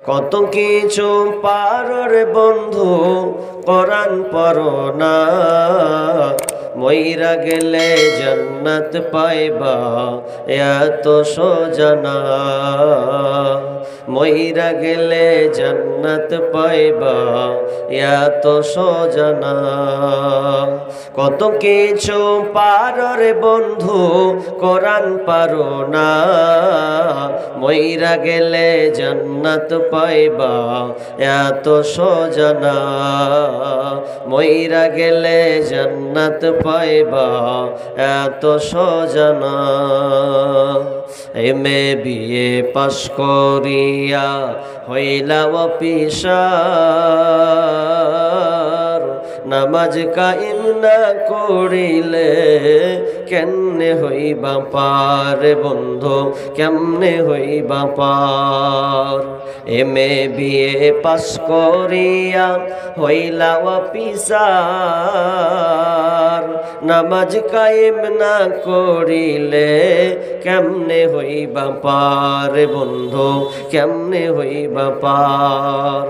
কত কিছু পারো রে বন্ধু কোরআন পড়ো না, মইরা গেলে জান্নাত পাইবা এত সোজা না, মইরা গেলে জান্নাত পাইবা এত সোজা না। কত কিছু পারো রে বন্ধু কোরআন পারো না, মইরা গেলে জান্নাত পাইবা এত সোজা না, মইরা গেলে জান্নাত পাইবা এত সোজা না। এমএ বিএ পাশ করিয়া হইলা অফিসার, নামাজ কায়েম না করিলে কেমনে হইবা পার বন্ধু, কেমনে হইবা পার। এমএ বিএ পাশ করিয়া হইলা অফিসার, নামাজ কায়েম না করিলে কেমনে হইবা পার বন্ধু, কেমনে হইবা পার।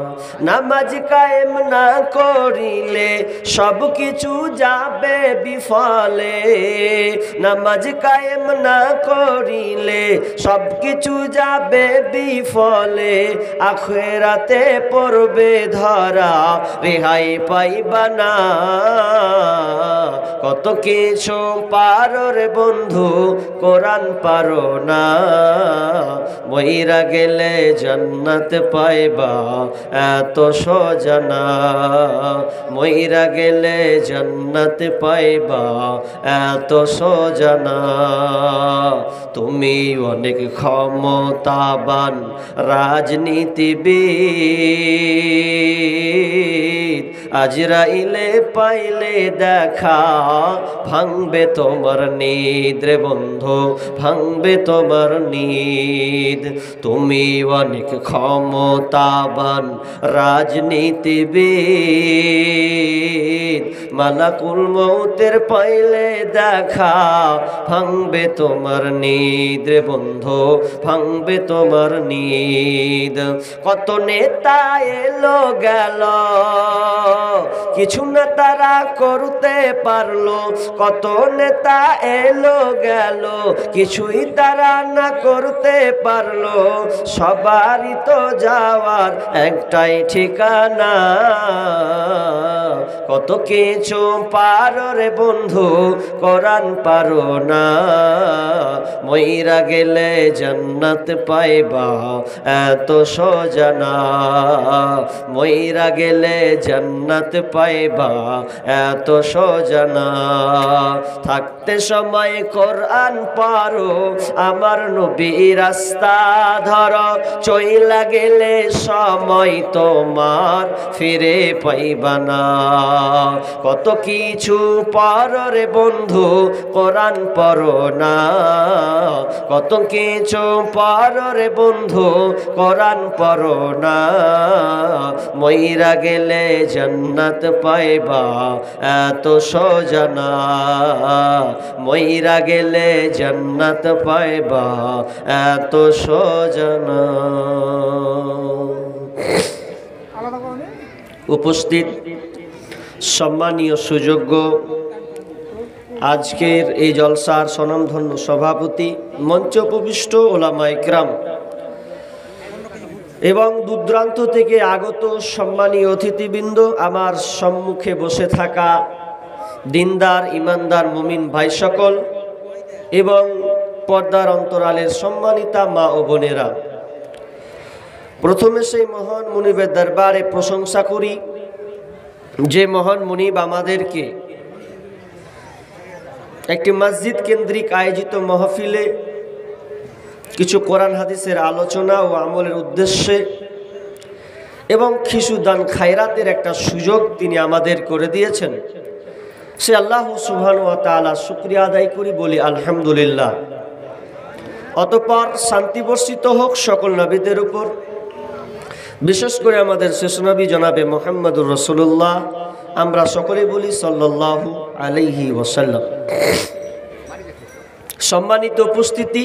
নামাজ কায়েম না করিলে সব কিছু যাবে বিফলে, নামাজ কায়েম না করিলে সব কিছু যাবে বিফলে, আখিরাতে পড়বে ধরা রেহাই পাইবা না। কত কিছু পারো রে বন্ধু কোরআন পারো না, মইরা গেলে জান্নাত পাইবা এত সোজা না, মইরা গেলে জান্নাত পাইবা এত সোজা না। তুমি অনেক ক্ষমতাবান রাজনীতিবিদ, আজরাইলে পাইলে দেখা ভাঙবে তোমার নিদ রে বন্ধু, ভাঙবে তোমার নিদ। তুমি অনেক ক্ষমতাবান রাজনীতিবিদ, মালাকুল মউতের পাইলে দেখা ভাঙবে তোমার নিদ রে বন্ধু, ভাঙবে তোমার নিদ। কত নেতা এলো গেল কিছু না তারা করতে পারলো, কত নেতা এলো গেল কিছুই তারা না করতে পারলো, সবারই তো যাওয়ার একটাই ঠিকানা। কত কিছু পারো রে বন্ধু কোরআন পারো না, মইরা গেলে জান্নাত পাইবা এত সোজা না, মইরা গেলে জান্নাত পাইবা এত সোজা না। থাকতে সময় কোরআন পারো আমার নবী রাস্তা ধরো, চইলা গেলে সময় তোমার ফিরে পাইবা না। কত কিছু পারো রে বন্ধু কোরআন পড়ো না, কত কিছু পারো রে বন্ধু কোরআন পড়ো না, মইরা গেলে জান্নাত পাইবা এত সোজা না, মইরা গেলে জান্নাত পাইবা এত সোজা না। উপস্থিত সম্মানীয় সুযোগ্য আজকের এই জলসার স্বনামধন্য সভাপতি, মঞ্চ উপবিষ্ট ওলামা ইকরাম এবং দূরদূরান্ত থেকে আগত সম্মানীয় অতিথিবৃন্দ, আমার সম্মুখে বসে থাকা দিনদার ইমানদার মুমিন ভাই সকল এবং পর্দার অন্তরালের সম্মানিতা মা ও বোনেরা, প্রথমে সেই মহান মুনিবের দরবারে প্রশংসা করি যে মহান মুনিব আমাদেরকে একটি মসজিদ কেন্দ্রিক আয়োজিত মাহফিলে কিছু কোরআন হাদিসের আলোচনা ও আমলের উদ্দেশ্যে এবং কিছু দান খায়রাতের একটা সুযোগ তিনি আমাদের করে দিয়েছেন। সে আল্লাহ সুবহানাহু ওয়া তাআলা শুকরিয়া আদায় করি, বলি আলহামদুলিল্লাহ। অতঃপর শান্তি বর্ষিত হোক সকল নবীদের উপর, বিশেষ করে আমাদের শেষ নবী জনাবে মুহাম্মদুর রাসূলুল্লাহ, আমরা সকলে বলি সাল্লাল্লাহু আলাইহি ওয়াসাল্লাম। সম্মানিত উপস্থিতি,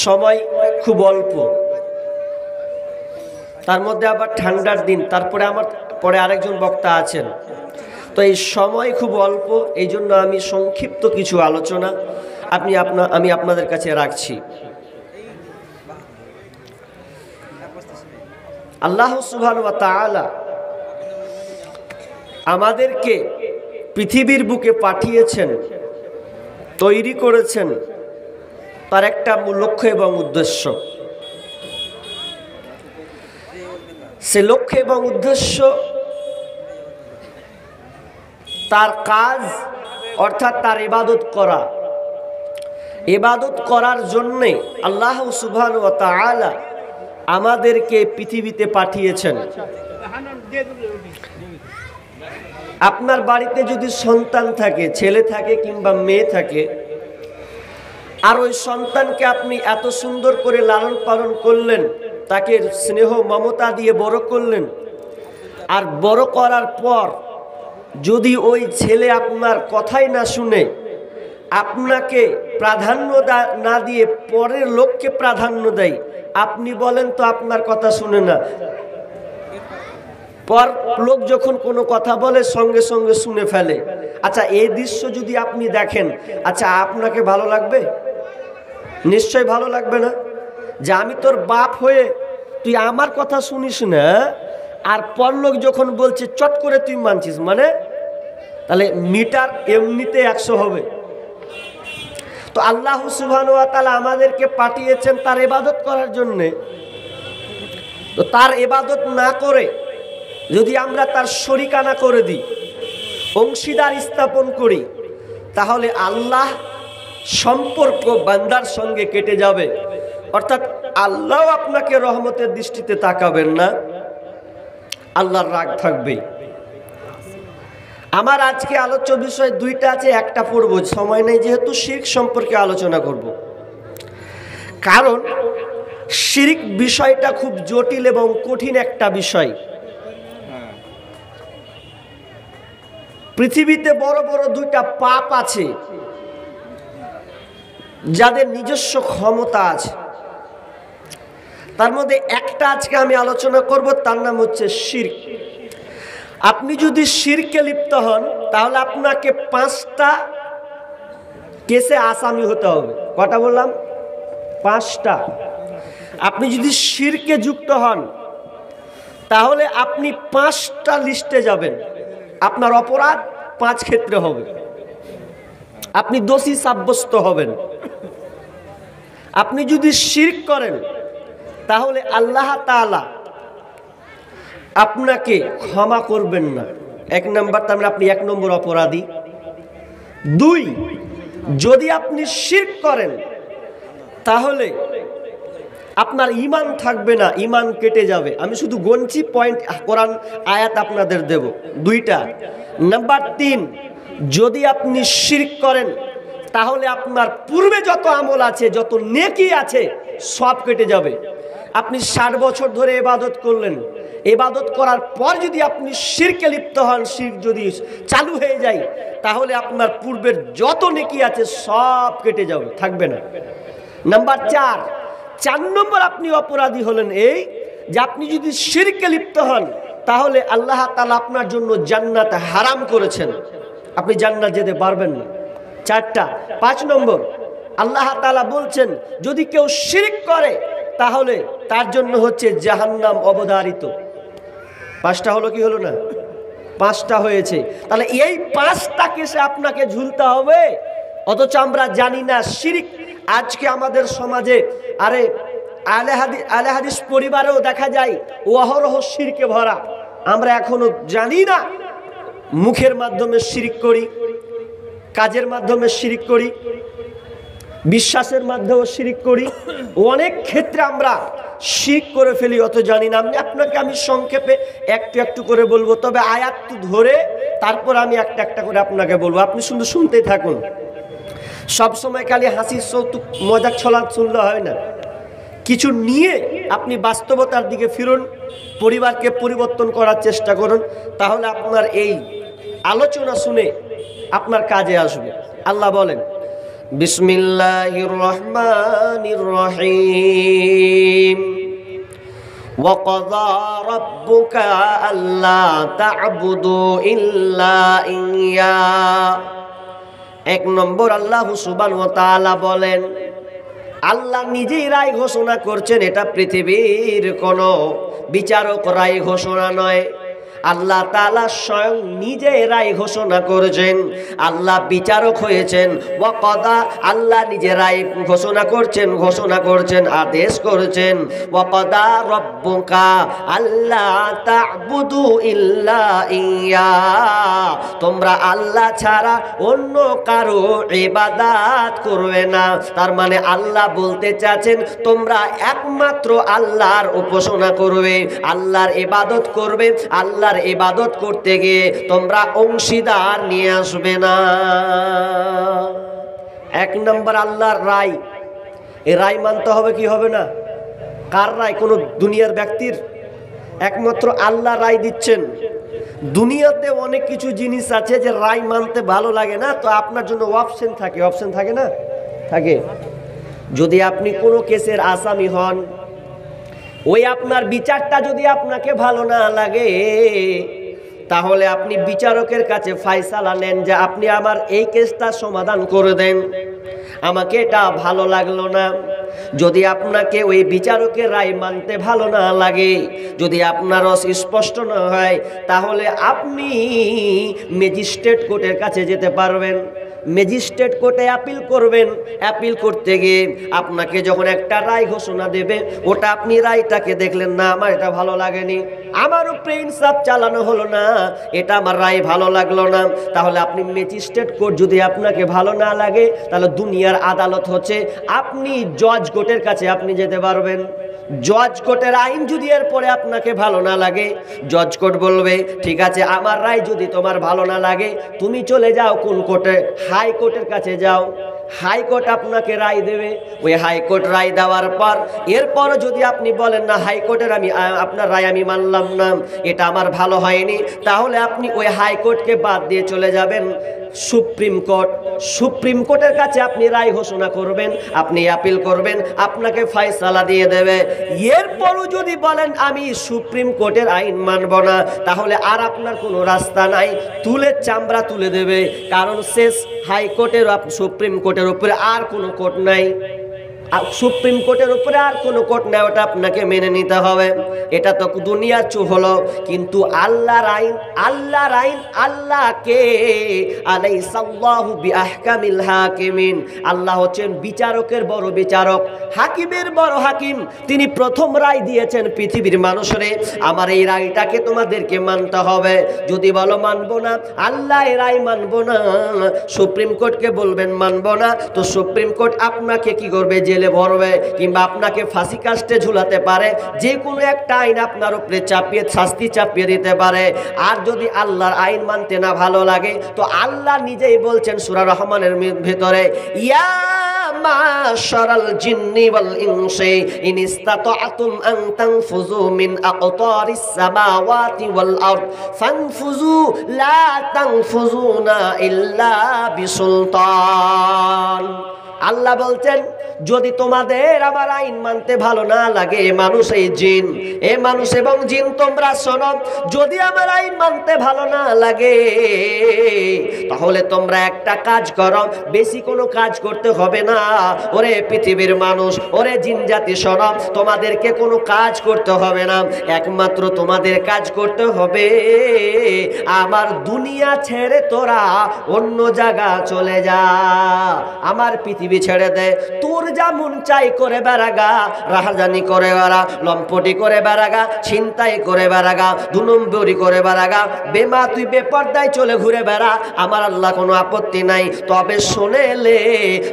সময় খুব অল্প, তার মধ্যে আবার ঠান্ডার দিন, তারপরে আমার পরে আরেকজন বক্তা আছেন। তো এই সময় খুব অল্প, এই জন্য আমি সংক্ষিপ্ত কিছু আলোচনা আমি আপনাদের কাছে রাখছি। আল্লাহ সুবহানাহু ওয়া তাআলা আমাদেরকে পৃথিবীর বুকে পাঠিয়েছেন, তৈরি করেছেন তার একটা মূল লক্ষ্য এবং উদ্দেশ্য। সে লক্ষ্য এবং উদ্দেশ্য, তার কাজ অর্থাৎ তার ইবাদত করা। ইবাদত করার জন্যে আল্লাহ সুবহানাহু ওয়া তাআলা আমাদেরকে পৃথিবীতে পাঠিয়েছেন। আপনার বাড়িতে যদি সন্তান থাকে, ছেলে থাকে কিংবা মেয়ে থাকে, আর ওই সন্তানকে আপনি এত সুন্দর করে লালন পালন করলেন, তাকে স্নেহ মমতা দিয়ে বড় করলেন, আর বড় করার পর যদি ওই ছেলে আপনার কথাই না শুনে, আপনাকে প্রাধান্য না দিয়ে পরের লোককে প্রাধান্য দেয়, আপনি বলেন তো আপনার কথা শুনে না, পর লোক যখন কোনো কথা বলে সঙ্গে সঙ্গে শুনে ফেলে। আচ্ছা, এই দৃশ্য যদি আপনি দেখেন, আচ্ছা আপনাকে ভালো লাগবে? নিশ্চয় ভালো লাগবে না। যে আমি তোর বাপ হয়ে তুই আমার কথা শুনিস না, আর পরলোক যখন বলছে চট করে তুই মানছিস, মানে তাহলে মিটার এমনিতে 100 হবে। তো আল্লাহ সুবহানাহু ওয়া তাআলা আমাদেরকে পাঠিয়েছেন তার ইবাদত করার জন্যে। তো তার ইবাদত না করে যদি আমরা তার শরিকানা করে দিই, অংশীদার স্থাপন করি, তাহলে আল্লাহ সম্পর্ক বান্দার সঙ্গে কেটে যাবে। অর্থাৎ আল্লাহ আপনাকে রহমতের দৃষ্টিতে তাকাবেন না, আল্লাহর রাগ থাকবে। আমার আজকে আলোচ্য বিষয় দুইটা আছে, একটা পড়ব, সময় নেই যেহেতু শিরক সম্পর্কে আলোচনা করব। কারণ শিরক বিষয়টা খুব জটিল এবং কঠিন একটা বিষয়। পৃথিবীতে বড় বড় দুইটা পাপ আছে যাদের নিজস্ব ক্ষমতা আছে, তার মধ্যে একটা আজকে আমি আলোচনা করব, তার নাম হচ্ছে শিরক। আপনি যদি শিরকে লিপ্ত হন তাহলে আপনাকে 5টা কেসে আসামি হতে হবে। কটা বললাম? 5টা। আপনি যদি শিরকে যুক্ত হন তাহলে আপনি 5টা লিস্টে যাবেন, আপনার অপরাধ 5 ক্ষেত্রে হবে, আপনি দোষী সাব্যস্ত হবেন। আপনি যদি শিরক করেন তাহলে আল্লাহ তাআলা আপনাকে ক্ষমা করবেন না। 1 নম্বর, তার মানে আপনি 1 নম্বর অপরাধী। 2, যদি আপনি শিরক করেন তাহলে আপনার ঈমান থাকবে না, ঈমান কেটে যাবে। আমি শুধু গণছি পয়েন্ট, কোরআন আয়াত আপনাদের দেব 2টা। নাম্বার 3, যদি আপনি শিরক করেন তাহলে আপনার পূর্বে যত আমল আছে, যত নেকি আছে, সব কেটে যাবে। আপনি 60 বছর ধরে ইবাদত করলেন, ইবাদত করার পর যদি আপনি শিরকে লিপ্ত হন, শিরক যদি চালু হয়ে যায়, তাহলে আপনার পূর্বের যত নেকি আছে সব কেটে যাবে, থাকবে না। নাম্বার 4 নম্বর আপনি অপরাধী হলেন এই যে আপনি যদি শিরকে লিপ্ত হন তাহলে আল্লাহ তাআলা আপনার জন্য জান্নাত হারাম করেছেন, আপনি জান্নাত যেতে পারবেন না। 4টা। 5 নম্বর, আল্লাহ তাআলা বলছেন যদি কেউ শিরক করে তাহলে তার জন্য হচ্ছে জাহান্নাম অবধারিত। 5টা হলো কি হলো না? 5টা হয়েছে। তাহলে এই 5টা কেসে আপনাকে ঝুলতে হবে, অথচ আমরা জানি না শিরক। আজকে আমাদের সমাজে আলে হাদিস পরিবারেও দেখা যায় অহরহ শিরকে ভরা। আমরা এখনো জানি না, মুখের মাধ্যমে শিরক করি, কাজের মাধ্যমে শিরক করি, বিশ্বাসের মাধ্যমে শিরক করি, অনেক ক্ষেত্রে আমরা শিরক করে ফেলি, অত জানি না। আপনাকে আমি সংক্ষেপে একটু একটু করে বলবো, তবে আয়াত ধরে তারপর আমি একটা একটা করে আপনাকে বলবো, আপনি শুধু শুনতেই থাকুন। সব সময় খালি হাসি কৌতুক মজাক ছলা শুনলে হয় না, কিছু নিয়ে আপনি বাস্তবতার দিকে ফিরুন, পরিবারকে পরিবর্তন করার চেষ্টা করুন, তাহলে আপনার এই আলোচনা শুনে আপনার কাজে আসবে। আল্লাহ বলেন, বিসমিল্লাহির রহমানির রহিম, وقضى ربك ألا تعبدوا إلا إياه। এক নম্বর আল্লাহ সুবহানাহু ওয়া তাআলা বলেন, আল্লাহ নিজেই রায় ঘোষণা করছেন, এটা পৃথিবীর কোনো বিচারক রায় ঘোষণা নয়। আল্লাহ তাআলা স্বয়ং নিজে রায় ঘোষণা করেছেন, আল্লাহ বিচারক হয়েছেন। ওয়াকাদা, আল্লাহ নিজে রায় ঘোষণা করছেন, আদেশ করেছেন। ওয়াকাদা রব্বুকা আল্লা তা'বুদু ইল্লা ইয়া, তোমরা আল্লাহ ছাড়া অন্য কারো ইবাদত করবে না। তার মানে আল্লাহ বলতে চাচ্ছেন তোমরা একমাত্র আল্লাহর উপাসনা করবে, আল্লাহর ইবাদত করবে। আল্লাহর ইবাদত করতে গিয়ে তোমরা অংশীদার নিয়ে আসবে না। এক নম্বর আল্লাহর রায়, এই রায় মানতে হবে কি হবে না? কার রায়? কোনো দুনিয়ার ব্যক্তির? একমাত্র আল্লাহ রায় দিচ্ছেন। দুনিয়াতে অনেক কিছু জিনিস আছে যে রায় মানতে ভালো লাগে না, তো আপনার জন্য অপশন থাকে। অপশন থাকে না? থাকে। যদি আপনি কোনো কেসের আসামি হন, ওই আপনার বিচারটা যদি আপনাকে ভালো না লাগে, তাহলে আপনি বিচারকের কাছে ফায়সালা নেন যে আপনি আমার এই কেসটা সমাধান করে দেন, আমাকে এটা ভালো লাগলো না। যদি আপনাকে ওই বিচারকের রায় মানতে ভালো না লাগে, যদি আপনার স্পষ্ট না হয়, তাহলে আপনি ম্যাজিস্ট্রেট কোর্টের কাছে যেতে পারবেন। ম্যাজিস্ট্রেট কোর্টে অ্যাপিল করবেন। অ্যাপিল করতে গিয়ে আপনাকে যখন একটা রায় ঘোষণা দেবে, ওটা আপনি রায়টাকে দেখলেন না, আমার এটা ভালো লাগেনি, আমার উপরে ইনসাফ চালানো হলো না, এটা আমার রায় ভালো লাগলো না, তাহলে আপনি ম্যাজিস্ট্রেট কোর্ট যদি আপনাকে ভালো না লাগে, তাহলে দুনিয়ার আদালত হচ্ছে আপনি জজ কোর্টের কাছে আপনি যেতে পারবেন। জজ কোর্টের আইন যদি এরপরে আপনাকে ভালো না লাগে, জজ কোর্ট বলবে ঠিক আছে, আমার রায় যদি তোমার ভালো না লাগে, তুমি চলে যাও কোন কোর্টে? হাইকোর্টের কাছে যাও। হাইকোর্ট আপনাকে রায় দেবে। ওই হাইকোর্ট রায় দেওয়ার পর এরপর যদি আপনি বলেন না হাইকোর্টের আপনার রায় আমি মানলাম না, এটা আমার ভালো হয়নি, তাহলে আপনি ওই হাইকোর্টকে বাদ দিয়ে চলে যাবেন সুপ্রিম কোর্ট। সুপ্রিম কোর্টের কাছে আপনি রায় ঘোষণা করবেন, আপনি অ্যাপিল করবেন, আপনাকে ফয়সালা দিয়ে দেবে। এরপরও যদি বলেন আমি সুপ্রিম কোর্টের আইন মানব না, তাহলে আর আপনার কোনো রাস্তা নাই, চামড়া তুলে দেবে। কারণ শেষ হাইকোর্টের সুপ্রিম কোর্টের উপরে আর কোনো কোর্ট নাই, সুপ্রিম কোর্টের উপরে আর কোনো কোর্ট নাই, ওটা আপনাকে মেনে নিতে হবে। এটা তো দুনিয়ার চু হলো, কিন্তু আল্লাহর আইন, আল্লাহর আইন, আল্লাহকে আলাইসাল্লাহু বিআহকামিল হাকিমিন, আল্লাহ হচ্ছেন বিচারকের বড় বিচারক, হাকিমের বড় হাকিম। তিনি প্রথম রায় দিয়েছেন পৃথিবীর মানুষরে, আমার এই রায়টাকে তোমাদেরকে মানতে হবে। যদি বলো মানবো না, আল্লাহ এই রায় মানবো না, সুপ্রিম কোর্টকে বলবেন মানবো না, তো সুপ্রিম কোর্ট আপনাকে কি করবে? জেলে ভরবে, কিংবা আপনাকে ফাঁসি কাস্টে ঝুলাতে পারে। যে কোনো একটা আইন আপনার উপরে শাস্তি চাপিয়ে দিতে পারে। আর যদি আল্লাহর আইন মানতে না ভালো লাগে, তো আল্লাহ নিজেই বলছেন সূরা রহমানের ভিতরে, ইয়া মাশারাল জিন্নি ওয়াল ইনসি ইন ইসতাতা'তুম আন তানফুযু মিন আকতারিস সামাওয়াতি ওয়াল আরদ ফানফুযু লা তানফুযুনা ইল্লা বিসুলতান। আল্লাহ বলছেন যদি তোমাদের আমার আইন মানতে ভালো না লাগে, মানুষ এই জিন, এ মানুষ এবং জিন তোমরা শোনো, যদি আমার আইন মানতে ভালো না লাগে, তাহলে তোমরা একটা কাজ করো, বেশি কোনো কাজ করতে হবে না। ওরে পৃথিবীর মানুষ, ওরে জিন জাতি শোনো, তোমাদেরকে কোনো কাজ করতে হবে না, একমাত্র তোমাদের কাজ করতে হবে আমার দুনিয়া ছেড়ে তোরা অন্য জায়গা চলে যা, আমার পৃথিবী ছেড়ে দে। তোর যেমন চাই করে বেড়াগা, রাহাজানি করে বেড়া, লম্পটি করে বেড়াগা, ছিনতাই করে বেড়াগা, 2 নম্বরি করে বেড়াগা, বেমা তুই বেপর্দায় চলে ঘুরে বেড়া, আমার আল্লাহ কোনো আপত্তি নাই। তবে শোনেলে,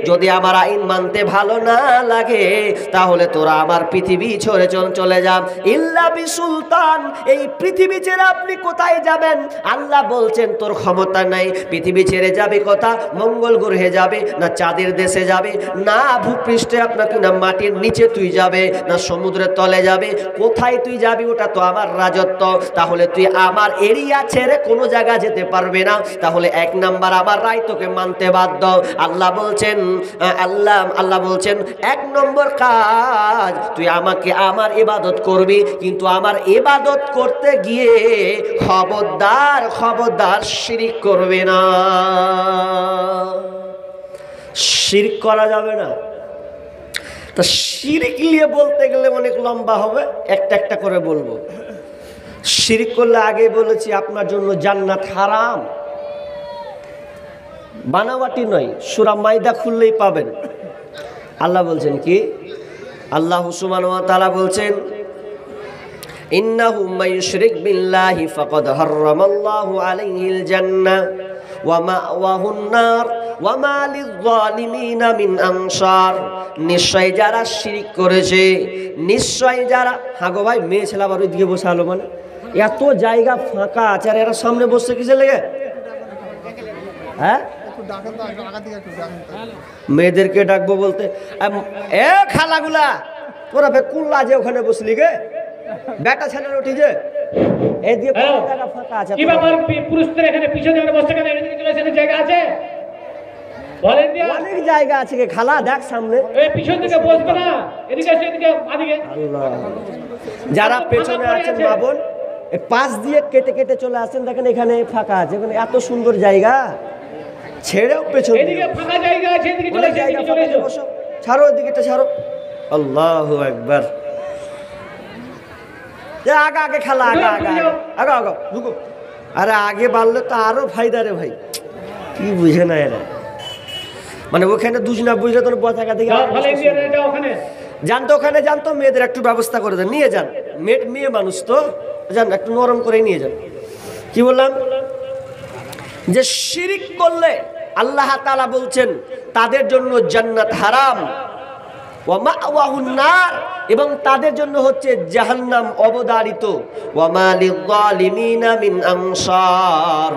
যদি আমার আইন মানতে ভালো না লাগে, তাহলে তোরা আমার পৃথিবী ছেড়ে চলে যা। ইল্লা বিসুলতান, এই পৃথিবী ছেড়ে আপনি কোথায় যাবেন? আল্লাহ বলছেন তোর ক্ষমতা নাই, পৃথিবী ছেড়ে যাবে কথা, মঙ্গল গ্রহে যাবে না চাঁদের দেশে ভূপৃষ্ঠে যাবে, না ভূপৃষ্ঠে আপনাকে, না মাটির নিচে তুই যাবে, না সমুদ্রের তলে যাবে, কোথায় তুই যাবি ওটা তো আমার রাজত্ব। তাহলে তুই আমার এরিয়া ছেড়ে কোনো জায়গা যেতে পারবে না। তাহলে এক নাম্বার আমার রায় তোকে মানতে বাধ্য। আল্লাহ বলছেন আল্লাহ বলছেন এক নম্বর কাজ, তুই আমাকে আমার ইবাদত করবি, কিন্তু আমার ইবাদত করতে গিয়ে খবরদার শিরক করবে না। শিরক করা যাবে না। তা শিরক নিয়ে বলতে গেলে অনেক লম্বা হবে, একটা একটা করে বলবো। শিরক করলে আগে বলেছি আপনার জন্য জান্নাত হারাম, বানাওয়াটি নয়, সূরা মাইদা খুললেই পাবেন। আল্লাহ বলছেন কি, আল্লাহ সুবহানাহু ওয়া তাআলা বলছেন ইন্নাহু মাইয়ুশরিক বিল্লাহি ফাকাদ হারামাল্লাহু আলাইহিল জান্নাহ ওয়া মাওয়াহুন নার ওয়া মা লিয-যালিমিনা মিন আনসার। নিশ্চয় যারা শিরক করেছে, নিশ্চয় যারা, হাগো ভাই মেয়ে ছেলে আবার ওইদিকে বসে আলো, মানে এত জায়গা ফাঁকা আছে আর এরা সামনে বসে কিসে লেগে? হ্যাঁ, মেয়েদেরকে ডাকবো বলতে, এ খালাগুলা তোরা কোন লাজে ওখানে বসলি গে, বেটা ছেলের উঠি যে এইদিকে জায়গা ফাঁকা আছে। কি ব্যাপার, পুরুষদের এখানে পিছনে বসে কেন? এদিকে চলে এসে জায়গা আছে, বলেন দিয়া অনেক জায়গা আছে গে খালা, দেখ সামনে। এই পিছন দিকে বসবে না, এদিকে এসে এদিকে আদিকে। আল্লাহ, যারা পেছনে আছেন মা বোন পাশ দিয়ে কেটে কেটে চলে আসেন, দেখেন এখানে ফাঁকা আছে, এত সুন্দর জায়গা, ছেড়েও পেছনে এদিকে ফাঁকা জায়গা আছে, এদিকে চলে এসে এদিকে চলে এসো, বসো, ছাড়ো এদিকেটা ছাড়ো। আল্লাহু আকবার। আগে আগে খালা, আগে আগে আগে আগে ঢুকো। আরে আগে বাড়লে তো আরো ফায়দা রে ভাই, কি বুঝে না এরা, মানে ওখানে দুজনা বুঝলে তো পতাকা থেকে জানতো, ওখানে জানতো, মেয়েদের একটু ব্যবস্থা করে দেন, নিয়ে যান, মেয়ে মানুষ তো যান, একটু নরম করে নিয়ে যান। কি বললাম, যে শিরক করলে আল্লাহ তাআলা বলছেন তাদের জন্য জান্নাত হারাম, ওয়া মাওয়াহুন নার, এবং তাদের জন্য হচ্ছে জাহান্নাম অবধারিত, ওয়া মা লিয-যালিমিনা মিন আনসার,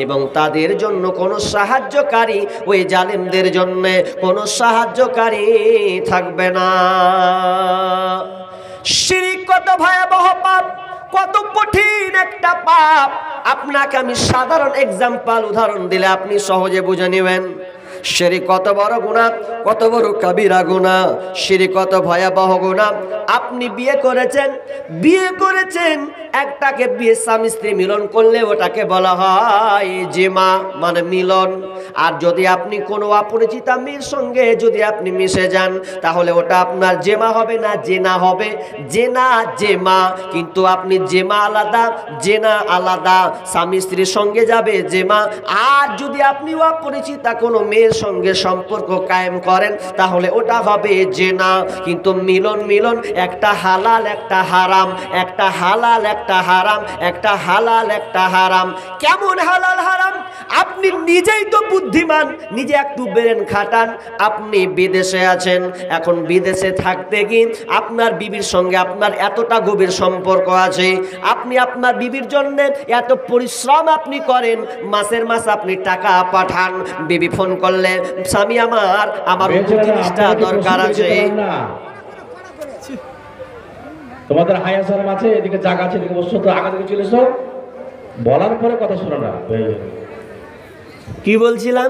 এবং তাদের জন্য কোনো সাহায্যকারী, ওই জালেমদের জন্য কোনো সাহায্যকারী থাকবে না। শিরক কত ভয়াবহ পাপ, কত কঠিন একটা পাপ, আপনাকে আমি সাধারণ উদাহরণ দিলে আপনি সহজে বুঝে নেবেন। শিরক কত বড় গুনাহ, কত বড় কাবিরা গুনাহ, শিরক কত ভয়াবহ গুনাহ। আপনি বিয়ে করেছেন একটাকে, বিয়ে স্বামী স্ত্রী মিলন করলে ওটাকে বলা হয় জিমা, মানে মিলন। আর যদি আপনি কোনো অপরিচিতা মেয়ের সঙ্গে যদি আপনি মিশে যান, তাহলে ওটা আপনার জেমা হবে না জেনা হবে, জেমা। কিন্তু আপনি জেমা আলাদা, জেনা আলাদা। স্বামী স্ত্রীর সঙ্গে যাবে জেমা, আর যদি আপনি অপরিচিতা কোনো মেয়ের সঙ্গে সম্পর্ক কায়েম করেন তাহলে ওটা হবে জেনা। কিন্তু মিলন একটা হালাল একটা হারাম, একটা হালাল একটা হারাম, একটা হালাল একটা হারাম। কেমন হালাল হারাম? আপনি নিজেই তো বুদ্ধিমান, নিজে একটু ব্রেন খাটান। আপনি বিদেশে আছেন, এখন বিদেশে থাকতে গিয়ে আপনার বিবির সঙ্গে আপনার এতটা গভীর সম্পর্ক আছে, আপনি আপনার বিবির জন্য এত পরিশ্রম আপনি করেন, মাসের মাস আপনি টাকা পাঠান, বিবি ফোন করলে স্বামী আমার জিনিসটা দরকার আছে। তোমাদের হায়া শরম আছে, এদিকে জায়গা আছে, এদিকে বসছো, তো আগা থেকে চলে এসো, বলার পরে কথা শোনো না। কি বলছিলাম,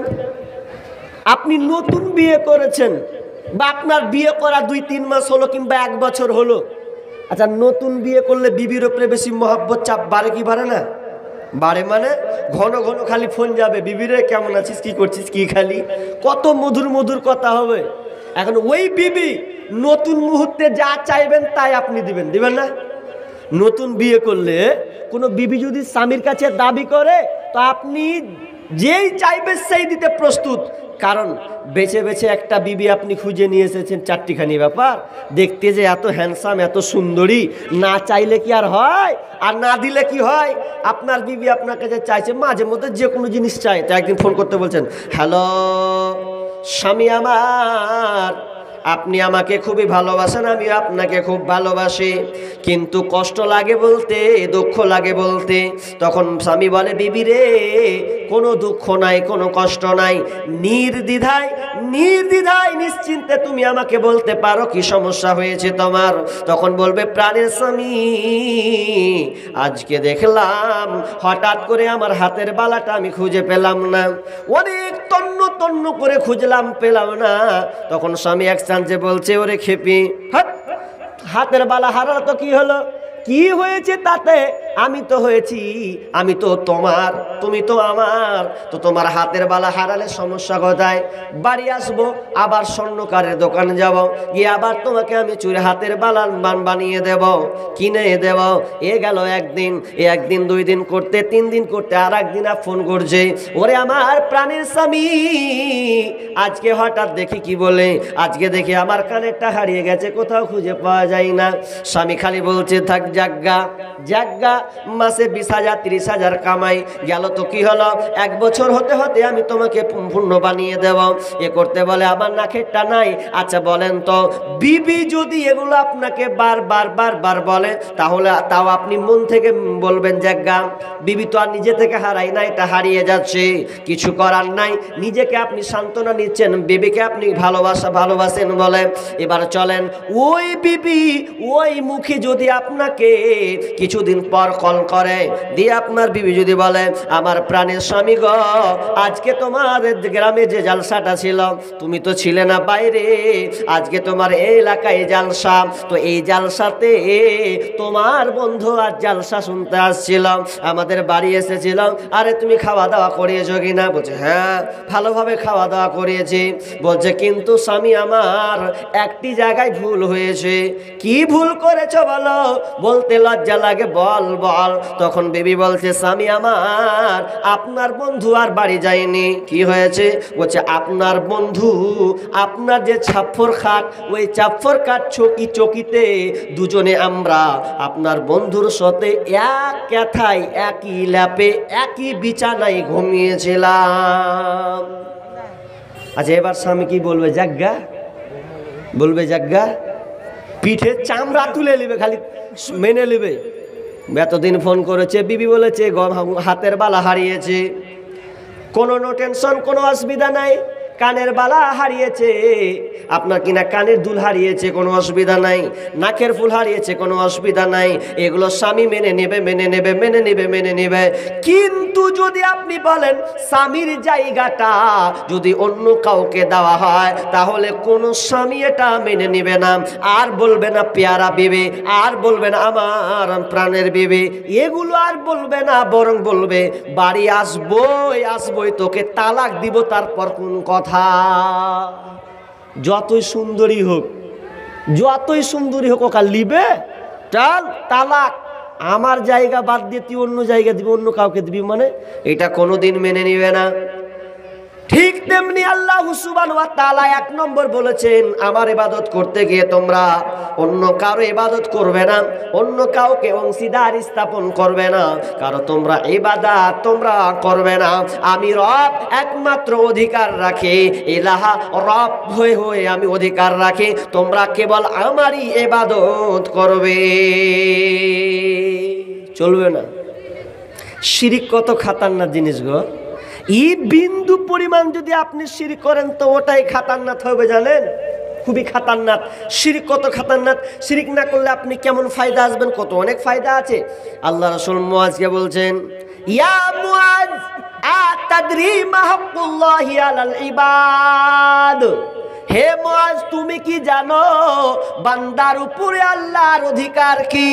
আপনি নতুন বিয়ে করেছেন বা আপনার বিয়ে করা 2-3 মাস হলো কিংবা 1 বছর হলো, আচ্ছা নতুন বিয়ে করলে বিবির উপরে বেশি মহব্বত চাপ বাড়ে কি বাড়ে না? বাড়ে। মানে ঘন ঘন খালি ফোন যাবে, বিবিরে কেমন আছিস, কি করছিস, কি খালি, কত মধুর মধুর কথা হবে। এখন ওই বিবি নতুন মুহূর্তে যা চাইবেন তাই আপনি দিবেন না? নতুন বিয়ে করলে কোনো বিবি যদি স্বামীর কাছে দাবি করে তো আপনি যেই চাইবে সেই দিতে প্রস্তুত। কারণ বেছে বেছে একটা বিবি আপনি খুঁজে নিয়ে এসেছেন, 4টিখানি ব্যাপার, দেখতে যে এত হ্যান্ডসাম এত সুন্দরী, না চাইলে কি আর হয়? আর না দিলে কি হয়? আপনার বিবি আপনার কাছে চাইছে, মাঝে মধ্যে যে কোনো জিনিস চাই, তো একদিন ফোন করতে বলছেন, হ্যালো স্বামী আমার, আপনি আমাকে খুবই ভালোবাসেন, আমি আপনাকে খুব ভালোবাসি, কিন্তু কষ্ট লাগে বলতে, দুঃখ লাগে বলতে। তখন স্বামী বলে, বিবি রে, কোনো দুঃখ নাই, কোনো কষ্ট নাই, নির্দ্বিধায় নির্দ্বিধায় নিশ্চিন্তে তুমি আমাকে বলতে পারো কি সমস্যা হয়েছে তোমার। তখন বলবে, প্রাণের স্বামী, আজকে দেখলাম হঠাৎ করে আমার হাতের বালাটা আমি খুঁজে পেলাম না, অনেক তন্ন তন্ন করে খুঁজলাম, পেলাম না। তখন স্বামী এক চান্সে বলছে, ওরে খেপি, হাতের বালা হারালো তো কি হলো, কি হয়েছে তাতে? আমি তো হয়েছি, আমি তো তোমার, তুমি তো আমার, তো তোমার হাতের বালা হারালে সমস্যা কোথায়? বাড়ি আসবো, আবার স্বর্ণকারের দোকানে যাব, গিয়ে আবার তোমাকে আমি চুরি হাতের বালা বানিয়ে দেব, কিনে দেব। এ গেল একদিন, একদিন 2 দিন করতে, 3 দিন করতে, আর একদিন ফোন করছে, ওরে আমার প্রাণের স্বামী, আজকে হঠাৎ দেখি কি বলে, আজকে দেখি আমার কানেরটা হারিয়ে গেছে, কোথাও খুঁজে পাওয়া যায় না। স্বামী খালি বলছে, থাক জাগা জাগা, মাসে 20,000 30,000 কামাই গেল তো কি হলো, 1 বছর হতে হতে আমি তোমাকে পূর্ণ বানিয়ে দেব। এ করতে বলে, আমার নাকেরটা নাই। আচ্ছা বলেন তো, বিবি যদি এগুলো আপনাকে বারবার বারবার বলে, তাহলে তাও আপনি মন থেকে বলবেন জাগা, বিবি তো আর নিজে থেকে হারাই না, এটা হারিয়ে যাচ্ছে, কিছু করার নাই, নিজেকে আপনি সান্ত্বনা নিচ্ছেন, বিবিকে আপনি ভালোবাসেন বলে। এবার চলেন, ওই বিবি ওই মুখে যদি আপনাকে কিছুদিন পর কল করে, দিয়ে আপনার বিবি যদি বলে, আমার প্রাণের স্বামী গো, আজকে তোমার গ্রামে যে জালসাটা ছিল, তুমি তো ছিলে না বাইরে, আজকে তোমার এই এলাকায় জালসা, তো এই জালসাতে তোমার বন্ধু আর জালসা শুনতে আসছিল, আমাদের বাড়ি এসেছিল, আরে তুমি খাওয়া দাওয়া করিয়েছো কিনা? বলছে, হ্যাঁ ভালোভাবে খাওয়া দাওয়া করিয়েছি। বলছে, কিন্তু স্বামী আমার একটি জায়গায় ভুল হয়েছে। কি ভুল করেছো বলো? বলতে লজ্জা লাগে, বল বল। তখন বেবি বলছে, স্বামী আমার, আপনার বন্ধু আর বাড়ি যায়নি। কি হয়েছে? বলছে, আপনার বন্ধু, আপনার যে ছাপ্পর খাট, ওই ছাপ্পর খাট চকিতে দুজনে আমরা আপনার বন্ধুর সাথে এক কথায়, একই ল্যাপে, একই বিছানায় ঘুমিয়েছিলাম। আচ্ছা এবার স্বামী কি বলবে? জাগা বলবে, জাগা, পিঠে চামড়া তুলে নেবে, খালি মেনে নেবে। এতদিন ফোন করেছে, বিবি বলেছে হাতের বালা হারিয়েছে, কোনো নো টেনশন, কোনো অসুবিধা নাই। কানের বালা হারিয়েছে, আপনার কিনা কানের দুল হারিয়েছে, কোনো অসুবিধা নাই। নাকের ফুল হারিয়েছে, কোনো অসুবিধা নাই। এগুলো স্বামী মেনে নেবে, মেনে নেবে, মেনে নেবে, মেনে নেবে। কিন্তু যদি আপনি বলেন স্বামীর জায়গাটা যদি অন্য কাউকে দেওয়া হয়, তাহলে কোনো স্বামী এটা মেনে নেবে না, আর বলবে না পেয়ারা বিবি, আর বলবে না আমার প্রাণের বিবি, এগুলো আর বলবে না, বরং বলবে, বাড়ি আসবই, তোকে তালাক দিব, তারপর কোন কথা। যতই সুন্দরী হোক, যতই সুন্দরী হোক, ওকে লিবে, চল তালাক, আমার জায়গা বাদ দিয়ে তুই অন্য জায়গা দিবি, অন্য কাউকে দিবি, মানে এটা কোনোদিন মেনে নিবে না। ঠিক তেমনি আল্লাহ সুবহানাহু ওয়া তাআলা 1 নম্বর বলেছেন, আমার ইবাদত করতে গিয়ে তোমরা অন্য কারো ইবাদত করবে না, অন্য কাউকে অংশীদার স্থাপন করবে না, কারো তোমরা ইবাদত তোমরা করবে না। আমি রব একমাত্র অধিকার রাখি, ইলাহা রব হয়ে আমি অধিকার রাখি, তোমরা কেবল আমারই ইবাদত করবে, চলবে না। শিরিক কত খাতারনাক জিনিস গো! এই বিন্দু পরিমাণ যদি আপনি শিরিক করেন, তো ওটাই খাতারনাক হবে, জানেন? খুবই খাতারনাক। শিরিক কত খাতারনাক! শিরিক না করলে আপনি কেমন ফায়দা আসবেন? কত অনেক ফায়দা আছে। আল্লাহ রাসূল মুআজকে বলছেন, ইয়া মুআজ, আতাদরি মা হাক্কুল্লাহি আলাল ইবাদ। হে মুআজ, তুমি কি জানো বান্দার উপরে আল্লাহর অধিকার কি?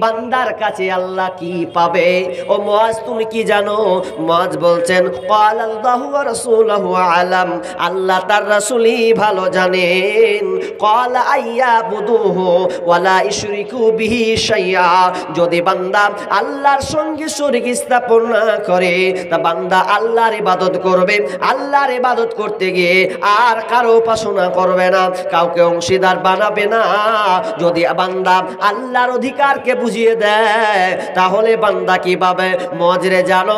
বান্দার কাছে আল্লাহ কি পাবে? ও মুআজ, তুমি কি জানো? মুআজ বলছেন, ক্বালাল্লাহু ওয়া রাসূলুহু আলাম, আল্লাহ তার রাসূলই ভালো জানেন। ক্বালা আইয়াবুদুহু ওয়া লা ইশরিকু বিহি শাইআ, যদি বান্দা আল্লাহর সঙ্গে শরীক স্থাপন না করে, তা বান্দা আল্লাহর ইবাদত করবে। আল্লাহর ইবাদত করতে গিয়ে আর কারো উপাসনা করবে না, কাউকে অংশীদার বানাবে না। যদি বান্দা আল্লাহর অধিকারকে বুঝিয়ে দেয় তাহলে বান্দা কি পাবে? মজরে জানো,